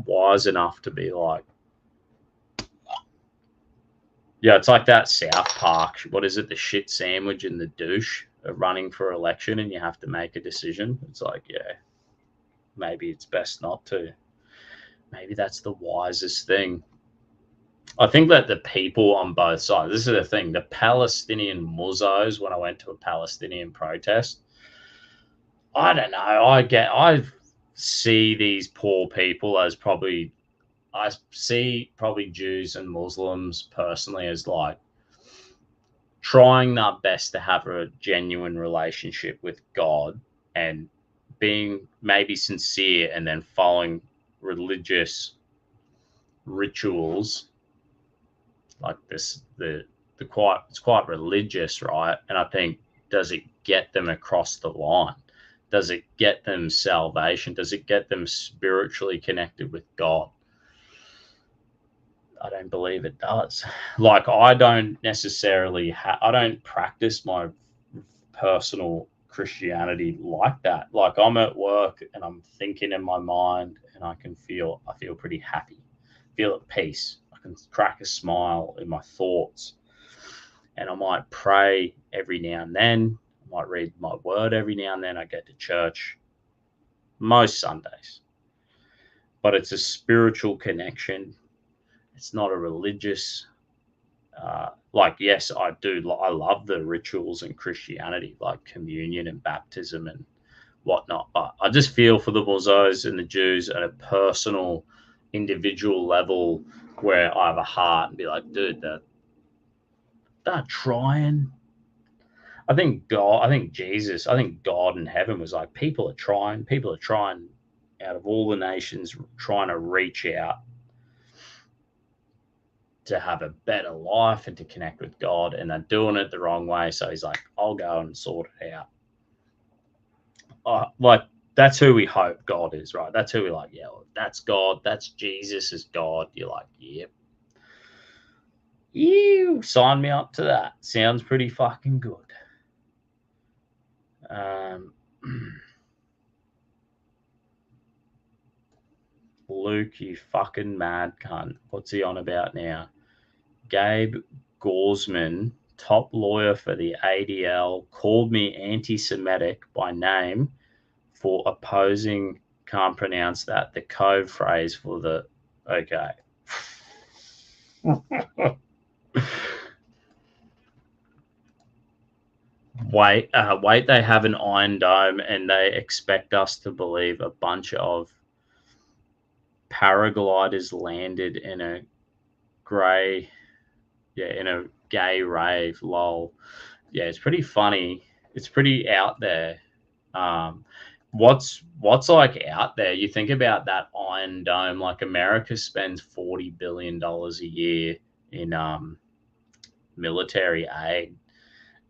wise enough to be like, yeah, it's like that South Park. What is it? The shit sandwich and the douche are running for election and you have to make a decision. It's like, yeah, maybe it's best not to. Maybe that's the wisest thing. I think that the people on both sides, this is the thing, the Palestinian muzzos, when I went to a Palestinian protest, I don't know, I see these poor people as I see Jews and Muslims personally as like trying their best to have a genuine relationship with God and being maybe sincere and then following religious rituals like the it's quite religious, right? And I think, does it get them across the line? Does it get them salvation? Does it get them spiritually connected with God? I don't believe it does. Like, I don't necessarily I don't practice my personal Christianity like that. Like, I'm at work and I'm thinking in my mind, and I feel pretty happy, feel at peace. I can crack a smile in my thoughts, and I might pray every now and then. I might read my word every now and then. I get to church most Sundays, but it's a spiritual connection. It's not a religious. Like, yes, I do. I love the rituals in Christianity, like communion and baptism and whatnot. But I just feel for the Mozos and the Jews at a personal, individual level, where I have a heart and be like, dude, they're trying. I think Jesus, I think God in heaven was like, people are trying out of all the nations, trying to reach out to have a better life and to connect with God, and they're doing it the wrong way. So he's like, I'll go and sort it out. Like, that's who we hope God is, right? That's who we like, yeah, well, that's God. That's Jesus as God. You're like, yep. You sign me up to that. Sounds pretty fucking good. Luke, you fucking mad cunt. What's he on about now? Gabe Gaussman, top lawyer for the ADL, called me anti-Semitic by name for opposing, can't pronounce that, the code phrase for the, okay. Wait, they have an Iron Dome and they expect us to believe a bunch of paragliders landed in a in a gay rave, lol. Yeah, it's pretty funny. It's pretty out there. What's like out there? You think about that Iron Dome, like America spends $40 billion a year in military aid.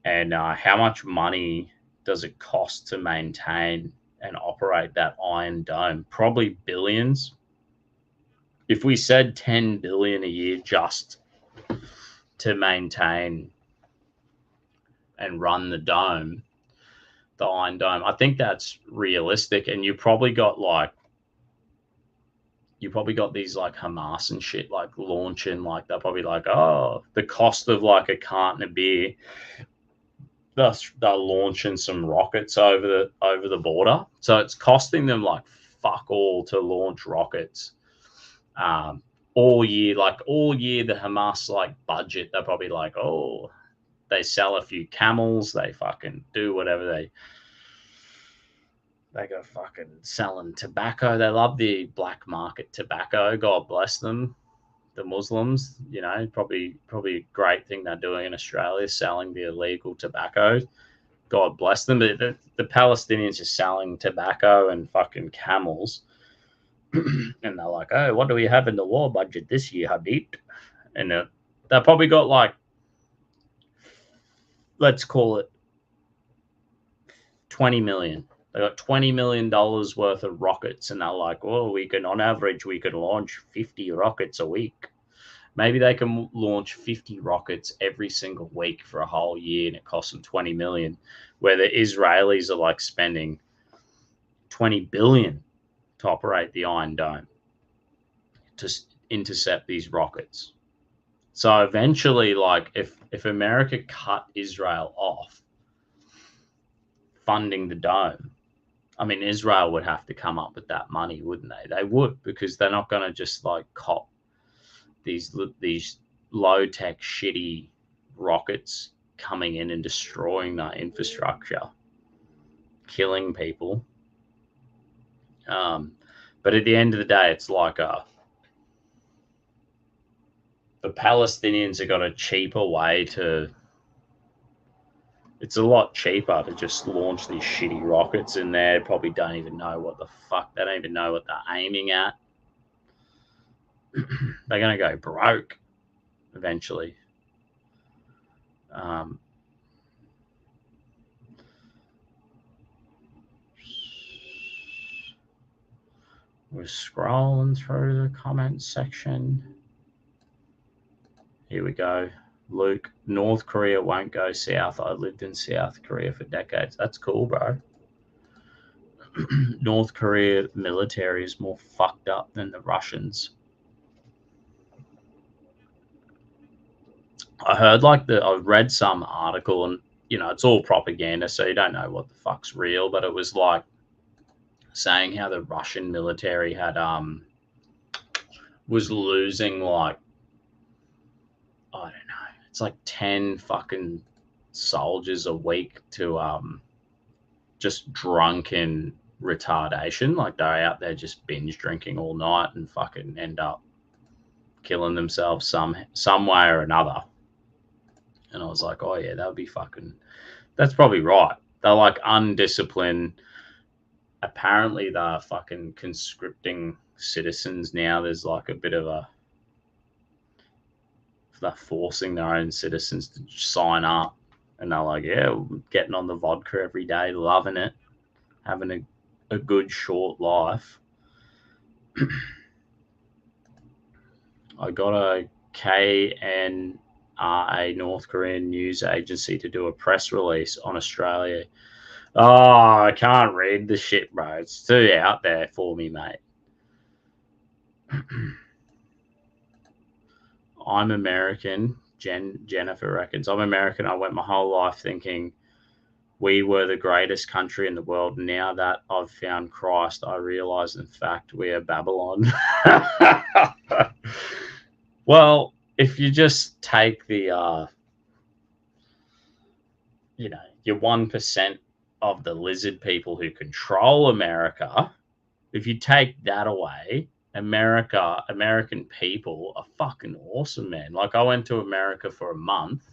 And how much money does it cost to maintain and operate that Iron Dome? Probably billions. If we said 10 billion a year just to maintain and run the dome, the Iron Dome, I think that's realistic. And you probably got these like Hamas and shit like launching, like they're probably like, oh, the cost of like a carton of beer, they're launching some rockets over the border. So it's costing them like fuck all to launch rockets. All year, the Hamas like budget, they're probably like, oh, they sell a few camels, they fucking do whatever they go fucking selling tobacco. They love the black market tobacco. God bless them, the Muslims. You know, probably a great thing they're doing in Australia, selling the illegal tobacco. God bless them. But the Palestinians are selling tobacco and fucking camels. And they're like, oh, what do we have in the war budget this year, Habib? And they probably got like, let's call it 20 million. They got $20 million worth of rockets, and they're like, well, on average, we could launch 50 rockets a week. Maybe they can launch 50 rockets every single week for a whole year, and it costs them 20 million, where the Israelis are like spending 20 billion to operate the Iron Dome to intercept these rockets. So eventually, like, if America cut Israel off funding the dome, I mean, Israel would have to come up with that money, wouldn't they? They would, because they're not going to just like cop these low-tech shitty rockets coming in and destroying that infrastructure, killing people. But at the end of the day, it's like the Palestinians have got a cheaper way to. It's a lot cheaper to just launch these shitty rockets in there. Probably don't even know what the fuck. They don't even know what they're aiming at. They're going to go broke eventually. We're scrolling through the comments section. Here we go. Luke, North Korea won't go south. I lived in South Korea for decades. That's cool, bro. North Korea military is more fucked up than the Russians. I read some article, and it's all propaganda, so you don't know what the fuck's real, but it was like saying how the Russian military had was losing, like, I don't know, it's like 10 fucking soldiers a week to just drunken retardation. Like, they're out there just binge drinking all night and fucking end up killing themselves some way or another. And I was like, oh yeah, that's probably right. They're like undisciplined. Apparently they're fucking conscripting citizens now. There's like a bit of they're forcing their own citizens to sign up, and they're like, yeah, getting on the vodka every day, loving it, having a good short life. I got a KNRA, North Korean news agency, to do a press release on Australia. Oh, I can't read the shit, bro. It's too out there for me, mate. I'm American. Jennifer reckons, I'm American. I went my whole life thinking we were the greatest country in the world. Now that I've found Christ, I realize, in fact, we are Babylon. Well, if you just take the, your 1% of the lizard people who control America, if you take that away, American people are fucking awesome, man. Like, I went to America for a month,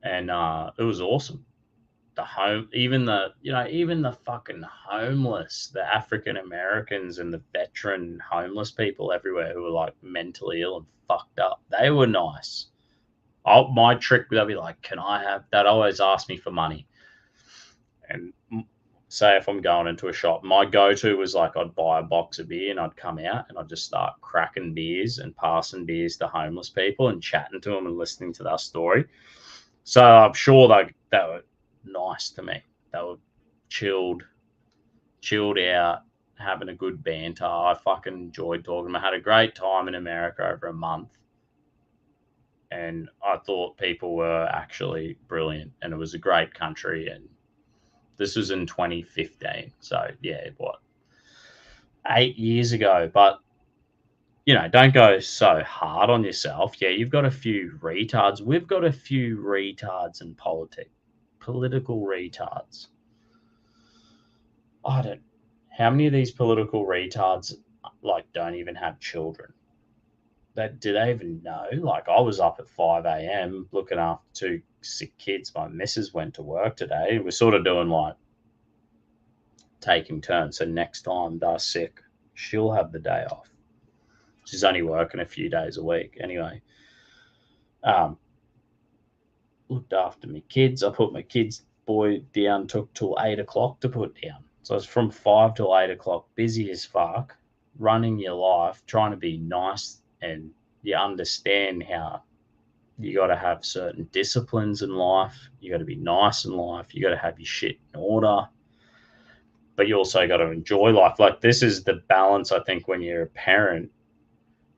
and it was awesome. Even the fucking homeless, the African Americans and the veteran homeless people everywhere who were like mentally ill and fucked up, they were nice. My trick, they'll be like, can I have that? Always ask me for money. And say if I'm going into a shop, my go-to was like, I'd buy a box of beer and I'd come out and I'd just start cracking beers and passing beers to homeless people and chatting to them and listening to their story. So I'm sure they were nice to me. They were chilled out, having a good banter. I fucking enjoyed talking to them. I had a great time in America over a month. And I thought people were actually brilliant, and it was a great country. And this was in 2015. So, yeah, 8 years ago. But, don't go so hard on yourself. Yeah, you've got a few retards. We've got a few retards in politics. Political retards. How many of these political retards, like, don't even have children? Do they even know? Like, I was up at 5 a.m. looking after 2 sick kids. My missus went to work today. We're sort of doing like taking turns. So next time they're sick, she'll have the day off. She's only working a few days a week anyway. Looked after my kids. I put my kids' boy down, took till 8 o'clock to put down. So it's from 5 till 8 o'clock, busy as fuck, running your life, trying to be nice. And you understand how you got to have certain disciplines in life. You got to be nice in life. You got to have your shit in order. But you also got to enjoy life. Like, this is the balance, I think, when you're a parent,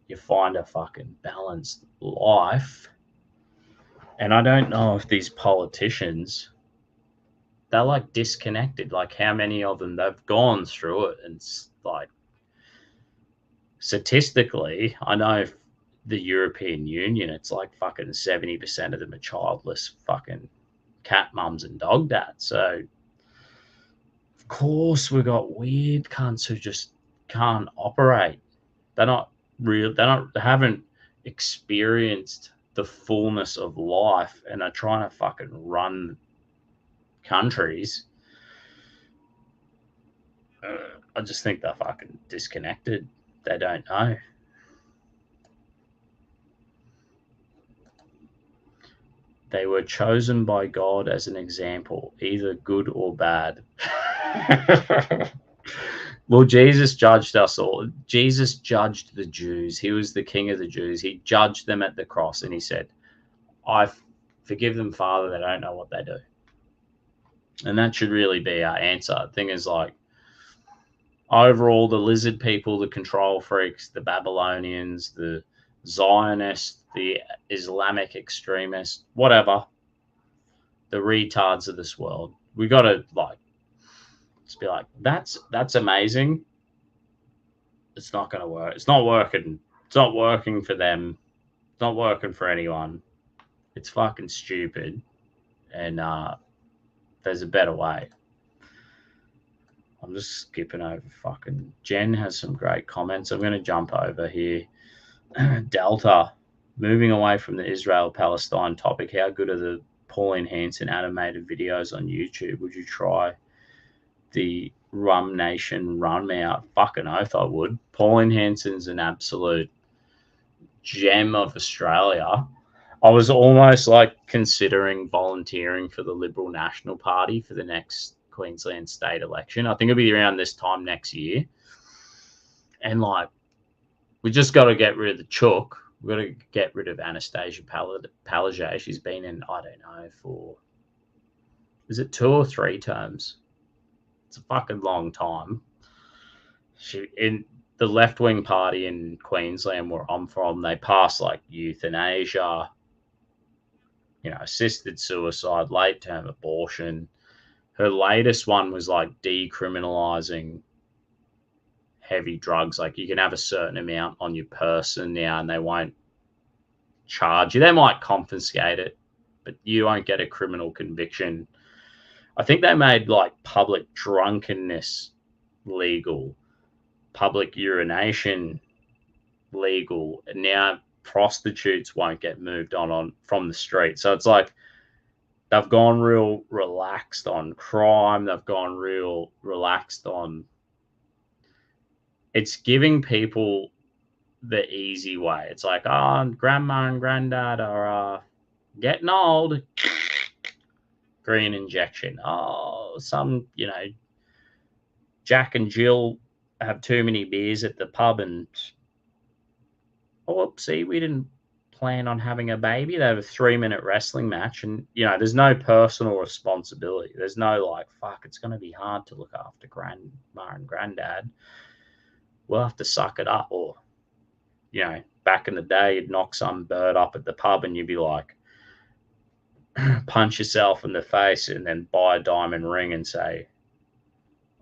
you find a fucking balanced life. And I don't know if these politicians, they're like disconnected. Like, how many of them, they've gone through it, and like, statistically, I know the European Union, it's like fucking 70% of them are childless fucking cat mums and dog dads. So, of course, we've got weird cunts who just can't operate. They're not real. They haven't experienced the fullness of life and are trying to fucking run countries. I just think they're fucking disconnected. They don't know. They were chosen by God as an example, either good or bad. Well, Jesus judged us all. Jesus judged the Jews. He was the king of the Jews. He judged them at the cross, and he said, I forgive them, Father, they don't know what they do. And that should really be our answer. The thing is, like, overall, the lizard people, the control freaks, the Babylonians, the Zionists, the Islamic extremists, whatever, the retards of this world, we got to, like, just be like, that's amazing. It's not going to work. It's not working. It's not working for them. It's not working for anyone. It's fucking stupid. And there's a better way. I'm just skipping over fucking... Jen has some great comments. I'm going to jump over here. Delta, moving away from the Israel-Palestine topic, how good are the Pauline Hanson animated videos on YouTube? Would you try the Rum Nation Run Out? Fucking oath I would. Pauline Hanson's an absolute gem of Australia. I was almost like considering volunteering for the Liberal National Party for the next Queensland state election. I think it'll be around this time next year. And like, we just got to get rid of the chook. We've got to get rid of Anastasia Palaszczuk. She's been in, I don't know, for, is it 2 or 3 terms? It's a fucking long time. She, in the left-wing party in Queensland where I'm from, they passed like euthanasia, you know, assisted suicide, late-term abortion. Her latest one was like decriminalizing heavy drugs. Like, you can have a certain amount on your person now and they won't charge you. They might confiscate it, but you won't get a criminal conviction. I think they made like public drunkenness legal, public urination legal, and now prostitutes won't get moved on from the street. So it's like they've gone real relaxed on crime. They've gone real relaxed on... It's giving people the easy way. It's like, oh, grandma and granddad are getting old. Green injection. Oh, some, you know, Jack and Jill have too many beers at the pub and, oopsie, we didn't plan on having a baby. They have a 3-minute wrestling match and, you know, there's no personal responsibility. There's no like, fuck, it's going to be hard to look after grandma and granddad. We'll have to suck it up. Or, you know, back in the day, you'd knock some bird up at the pub and you'd be like, punch yourself in the face and then buy a diamond ring and say,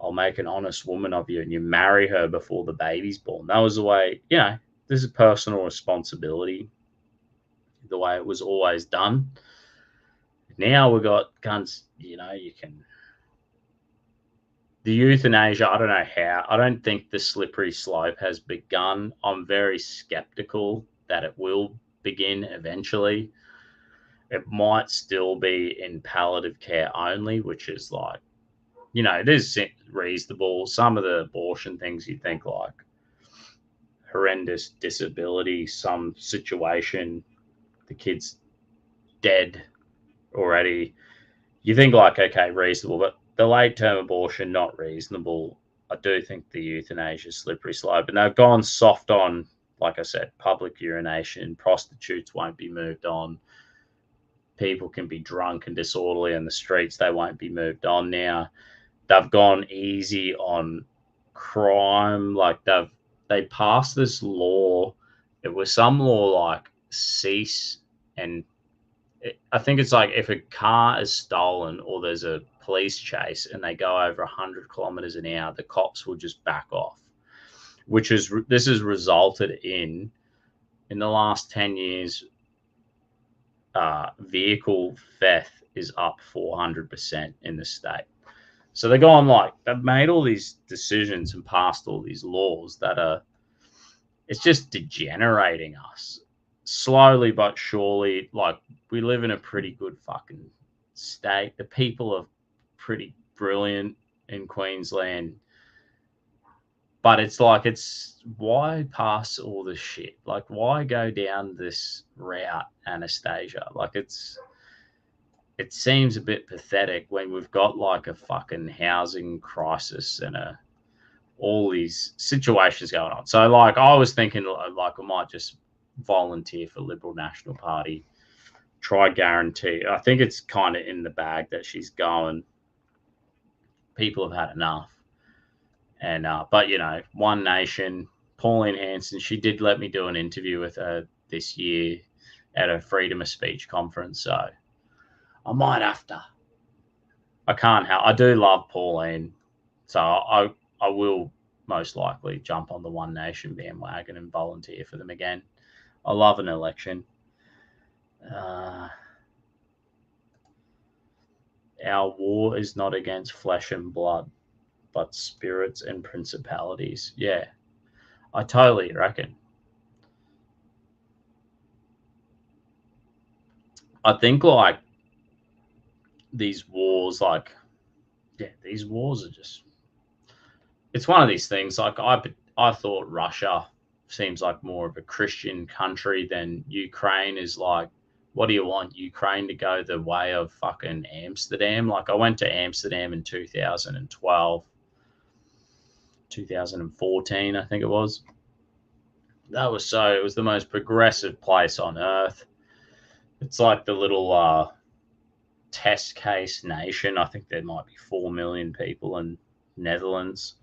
I'll make an honest woman of you, and you marry her before the baby's born. That was the way, you know, this is personal responsibility, the way it was always done. Now we've got guns, you know, you can... The euthanasia, I don't know how. I don't think the slippery slope has begun. I'm very skeptical that it will begin eventually. It might still be in palliative care only, which is like, you know, it is reasonable. Some of the abortion things you think like horrendous disability, some situation, the kid's dead already. You think like, okay, reasonable, but the late-term abortion, not reasonable. I do think the euthanasia is slippery slope, and they've gone soft on, like I said, public urination. Prostitutes won't be moved on. People can be drunk and disorderly in the streets. They won't be moved on now. They've gone easy on crime. Like they passed this law. It was some law like cease, and I think it's like if a car is stolen or there's a police chase and they go over 100 kilometers an hour, the cops will just back off. This has resulted in the last 10 years, vehicle theft is up 400% in the state. So they're going like, they've made all these decisions and passed all these laws that are, it's just degenerating us slowly but surely. Like, we live in a pretty good fucking state. The people are pretty brilliant in Queensland. But it's like, why pass all this shit? Like, why go down this route, Anastasia? Like, it seems a bit pathetic when we've got like a fucking housing crisis and all these situations going on. So like I was thinking like I might just volunteer for Liberal National Party, try guarantee. I think it's kind of in the bag that she's going. People have had enough. And but you know, One Nation, Pauline Hanson, she did let me do an interview with her this year at a freedom of speech conference. So I might have to. I can't help. I do love Pauline, so I will most likely jump on the One Nation bandwagon and volunteer for them again. I love an election. Our war is not against flesh and blood, but spirits and principalities. Yeah, I totally reckon. I think like these wars, these wars are just. It's one of these things. Like I thought Russia seems like more of a Christian country than Ukraine is. Like, what do you want? Ukraine to go the way of fucking Amsterdam? Like, I went to Amsterdam in 2012, 2014, I think it was. It was the most progressive place on earth. It's like the little test case nation. I think there might be 4 million people in Netherlands.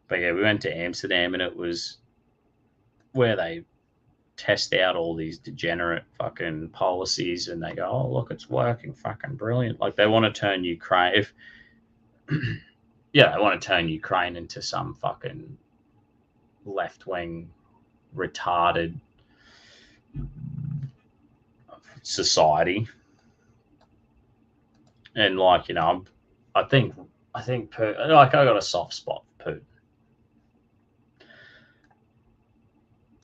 But yeah, we went to Amsterdam and it was where they test out all these degenerate fucking policies and they go, oh, look, it's working, fucking brilliant. Like they want to turn Ukraine, they want to turn Ukraine into some fucking left-wing retarded society. And like, you know, I think like I got a soft spot for Putin.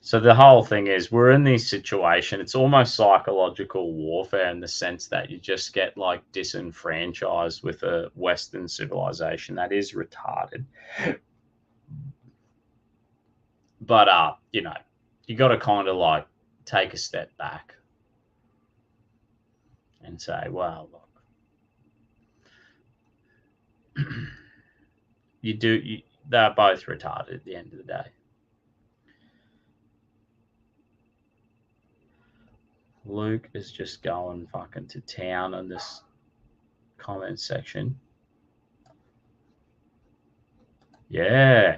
So the whole thing is we're in this situation. It's almost psychological warfare in the sense that you just get like disenfranchised with a Western civilization that is retarded. But you know, you got to kind of like take a step back and say, well, look, they're both retarded at the end of the day. Luke is just going fucking to town on this comment section. Yeah,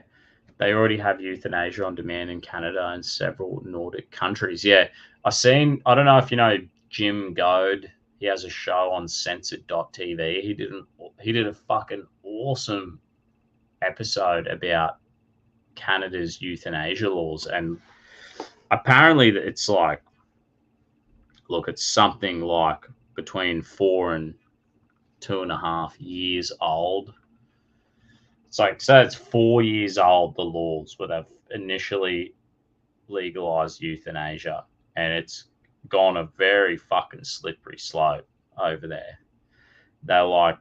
they already have euthanasia on demand in Canada and several Nordic countries. Yeah, I don't know if you know Jim Goad. He has a show on censored.tv. He did a fucking awesome episode about Canada's euthanasia laws. And apparently it's like, look, it's something like between 4 and 2.5 years old. It's like, so it's 4 years old, the laws where they've initially legalized euthanasia, and it's gone a very fucking slippery slope over there. They like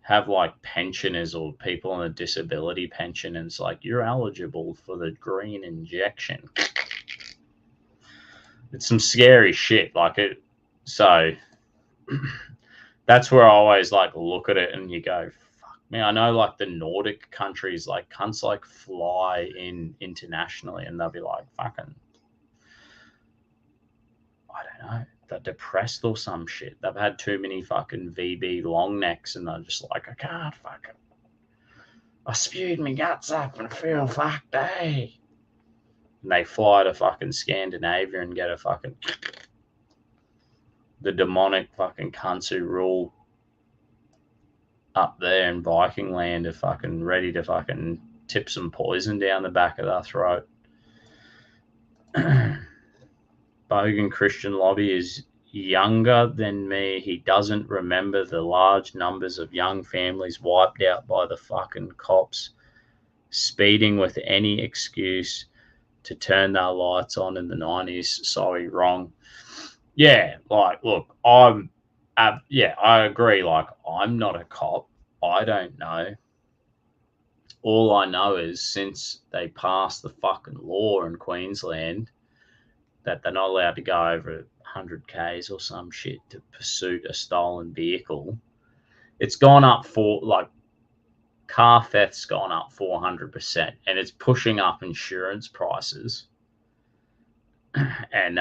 have like pensioners or people on a disability pension, and it's like, you're eligible for the green injection. It's some scary shit. Like it. So that's where I always like look at it and you go, fuck me. I know like the Nordic countries, like cunts like fly in internationally and they'll be like, fucking, I don't know, they're depressed or some shit. They've had too many fucking VB long necks and they're just like, I can't fucking, I spewed my guts up and I feel fucked, eh? And they fly to fucking Scandinavia and get a fucking the demonic fucking cunts who rule up there in Viking land are fucking ready to fucking tip some poison down the back of their throat. Bogan Christian Lobby is younger than me. He doesn't remember the large numbers of young families wiped out by the fucking cops speeding with any excuse to turn their lights on in the 90s. Sorry, wrong. Yeah, like, look, I agree. Like, I'm not a cop. I don't know. All I know is since they passed the fucking law in Queensland that they're not allowed to go over 100 Ks or some shit to pursue a stolen vehicle. It's gone up car theft's gone up 400%, and it's pushing up insurance prices. And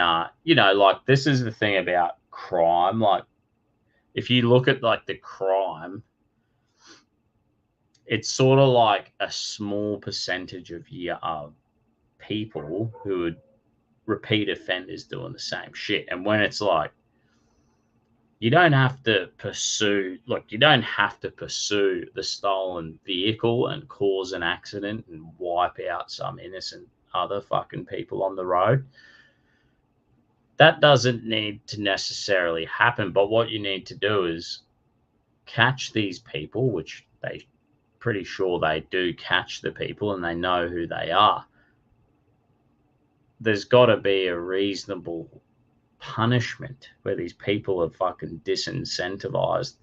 this is the thing about crime. Like, if you look at the crime, it's sort of like a small percentage of people who would repeat offenders doing the same shit. And when it's like, you don't have to pursue the stolen vehicle and cause an accident and wipe out some innocent other fucking people on the road. That doesn't need to necessarily happen. But what you need to do is catch these people, which they pretty sure they do catch the people and they know who they are. There's got to be a reasonable punishment where these people are fucking disincentivized.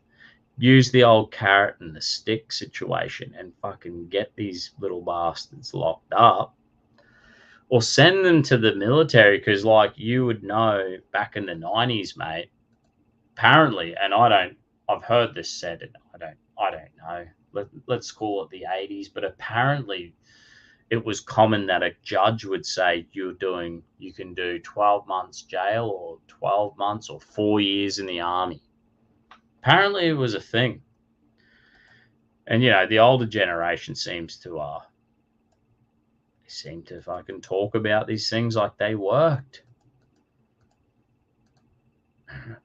Use the old carrot and the stick situation and fucking get these little bastards locked up, or send them to the military. Because you would know, back in the 90s, mate, apparently, and I've heard this said, and I don't know, let's call it the 80s, but apparently it was common that a judge would say you can do 12 months jail or 12 months or 4 years in the army. Apparently it was a thing. And, the older generation seems to fucking talk about these things like they worked.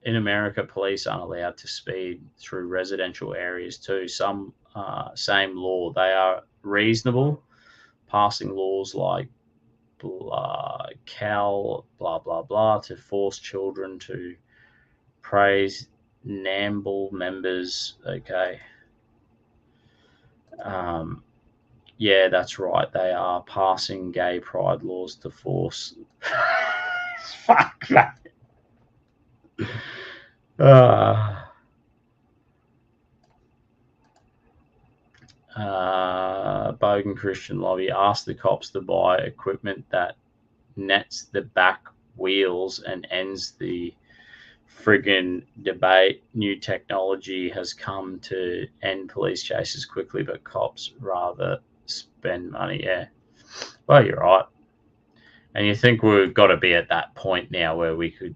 In America, police aren't allowed to speed through residential areas too. Some same law. They are reasonable, passing laws like Cal, blah, blah, blah, to force children to praise NAMBLE members. Okay. Yeah, that's right. They are passing gay pride laws to force. Fuck that. Bogan Christian lobby asked the cops to buy equipment that nets the back wheels and ends the friggin' debate. New technology has come to end police chases quickly, but cops rather spend money. Yeah, well, you're right. And you think we've got to be at that point now where we could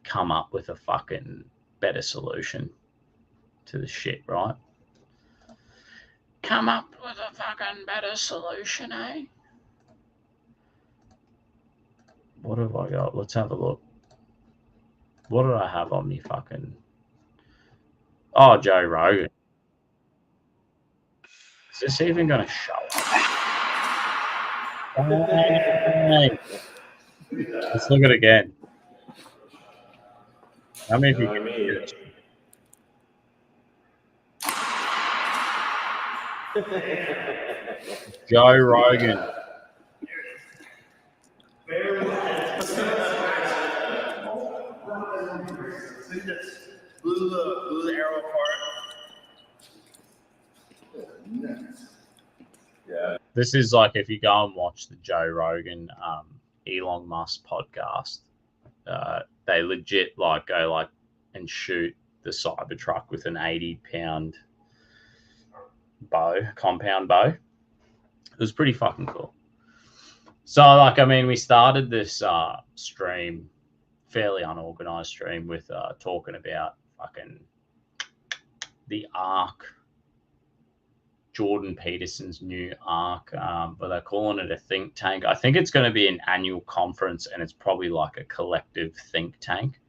come up with a fucking better solution to the shit, right? Come up with a fucking better solution, eh? What have I got? Let's have a look. What did I have on me fucking... Oh, Joe Rogan. Is this even going to show up? Hey. Let's look at it again. How many people can hear this? Joe Rogan. Blew the arrow apart. Yeah. This is like if you go and watch the Joe Rogan, Elon Musk podcast, they legit go and shoot the Cybertruck with an 80-pound compound bow. It was pretty fucking cool. So, we started this stream, fairly unorganized stream, with talking about fucking the ARK, Jordan Petersons new ARK, but they're calling it a think tank. I think it's going to be an annual conference, and it's probably like a collective think tank.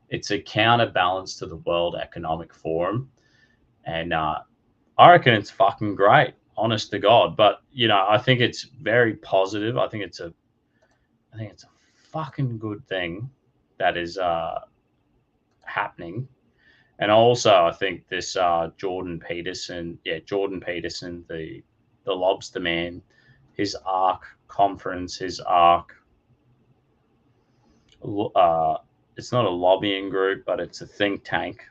It's a counterbalance to the World Economic Forum, and I reckon it's fucking great, honest to God. But I think it's very positive. I think it's a fucking good thing that is happening. And also, I think this Jordan Peterson, the lobster man, his ARK conference, his ARK, it's not a lobbying group, but it's a think tank.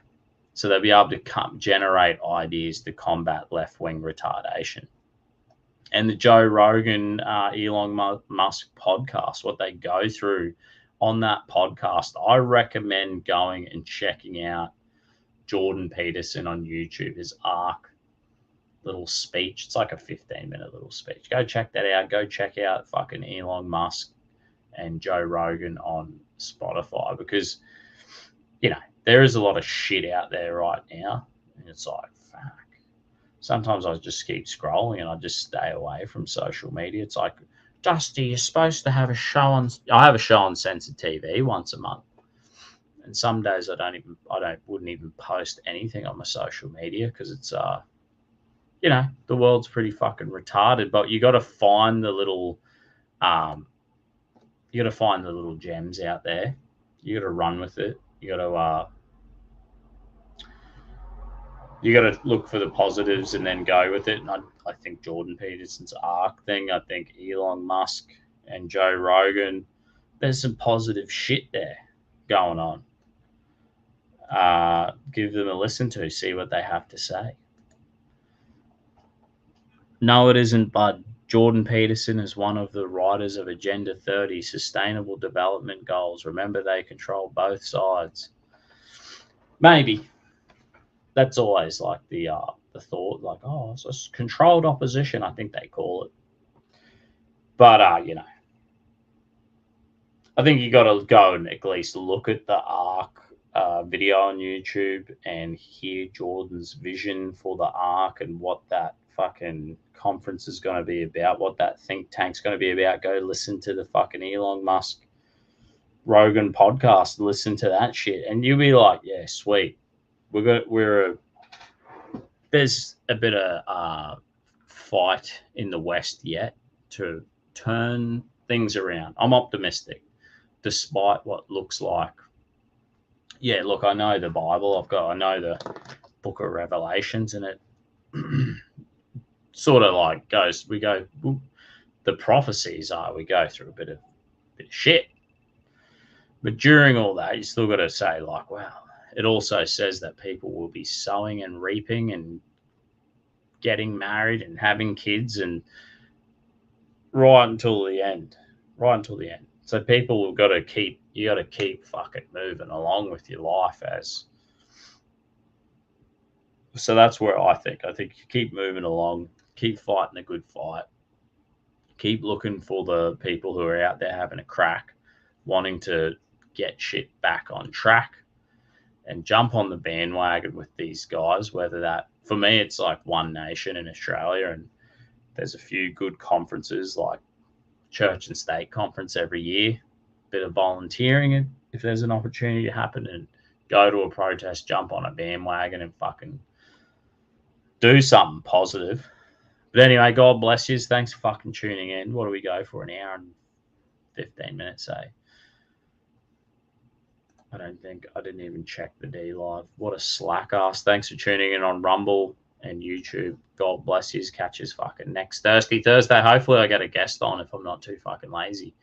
So they'll be able to generate ideas to combat left-wing retardation. And the Joe Rogan, Elon Musk podcast, what they go through on that podcast, I recommend going and checking out Jordan Peterson on YouTube, his ARk little speech. It's like a 15-minute little speech. Go check that out. Go check out fucking Elon Musk and Joe Rogan on Spotify, because, you know, there is a lot of shit out there right now. And it's like, fuck. Sometimes I just keep scrolling and I just stay away from social media. It's like, Dusty, you're supposed to have a show on. I have a show on Censored TV once a month, and some days wouldn't even post anything on my social media because it's you know, the world's pretty fucking retarded. But you got to find the little gems out there. You got to run with it. You got to look for the positives and then go with it. And I think Jordan Peterson's ARk thing, I think Elon Musk and Joe Rogan, there's some positive shit there going on. Give them a listen to, see what they have to say. No, it isn't, bud. Jordan Peterson is one of the writers of Agenda 30, Sustainable Development Goals. Remember, they control both sides. Maybe. That's always like the thought, like, oh, it's a controlled opposition, I think they call it. But, you know, I think you got to go and at least look at the ARK video on YouTube and hear Jordan's vision for the ARK and what that fucking conference is going to be about, what that think tank's going to be about. Go listen to the fucking Elon Musk Rogan podcast, listen to that shit, and you'll be like, yeah, sweet. There's a bit of fight in the West yet to turn things around. I'm optimistic, despite what looks like. Yeah, look, I know the Bible. I know the Book of Revelations, and it sort of like the prophecies are, we go through a bit of shit. But during all that, you still got to say, like, wow. It also says that people will be sowing and reaping and getting married and having kids, and right until the end. So people have got to keep fucking moving along with your life as. So that's where I think you keep moving along, keep fighting a good fight, keep looking for the people who are out there having a crack, wanting to get shit back on track, and jump on the bandwagon with these guys. Whether that, for me, it's like One Nation in Australia, and there's a few good conferences like Church and State Conference every year, bit of volunteering if there's an opportunity to happen, and go to a protest, jump on a bandwagon and fucking do something positive. But anyway, God bless you. Thanks for fucking tuning in. What do we go for? An hour and 15 minutes, say? I didn't even check the D live. What a slack ass. Thanks for tuning in on Rumble and YouTube. God bless you. Catch us fucking next Thursday. Hopefully I get a guest on if I'm not too fucking lazy.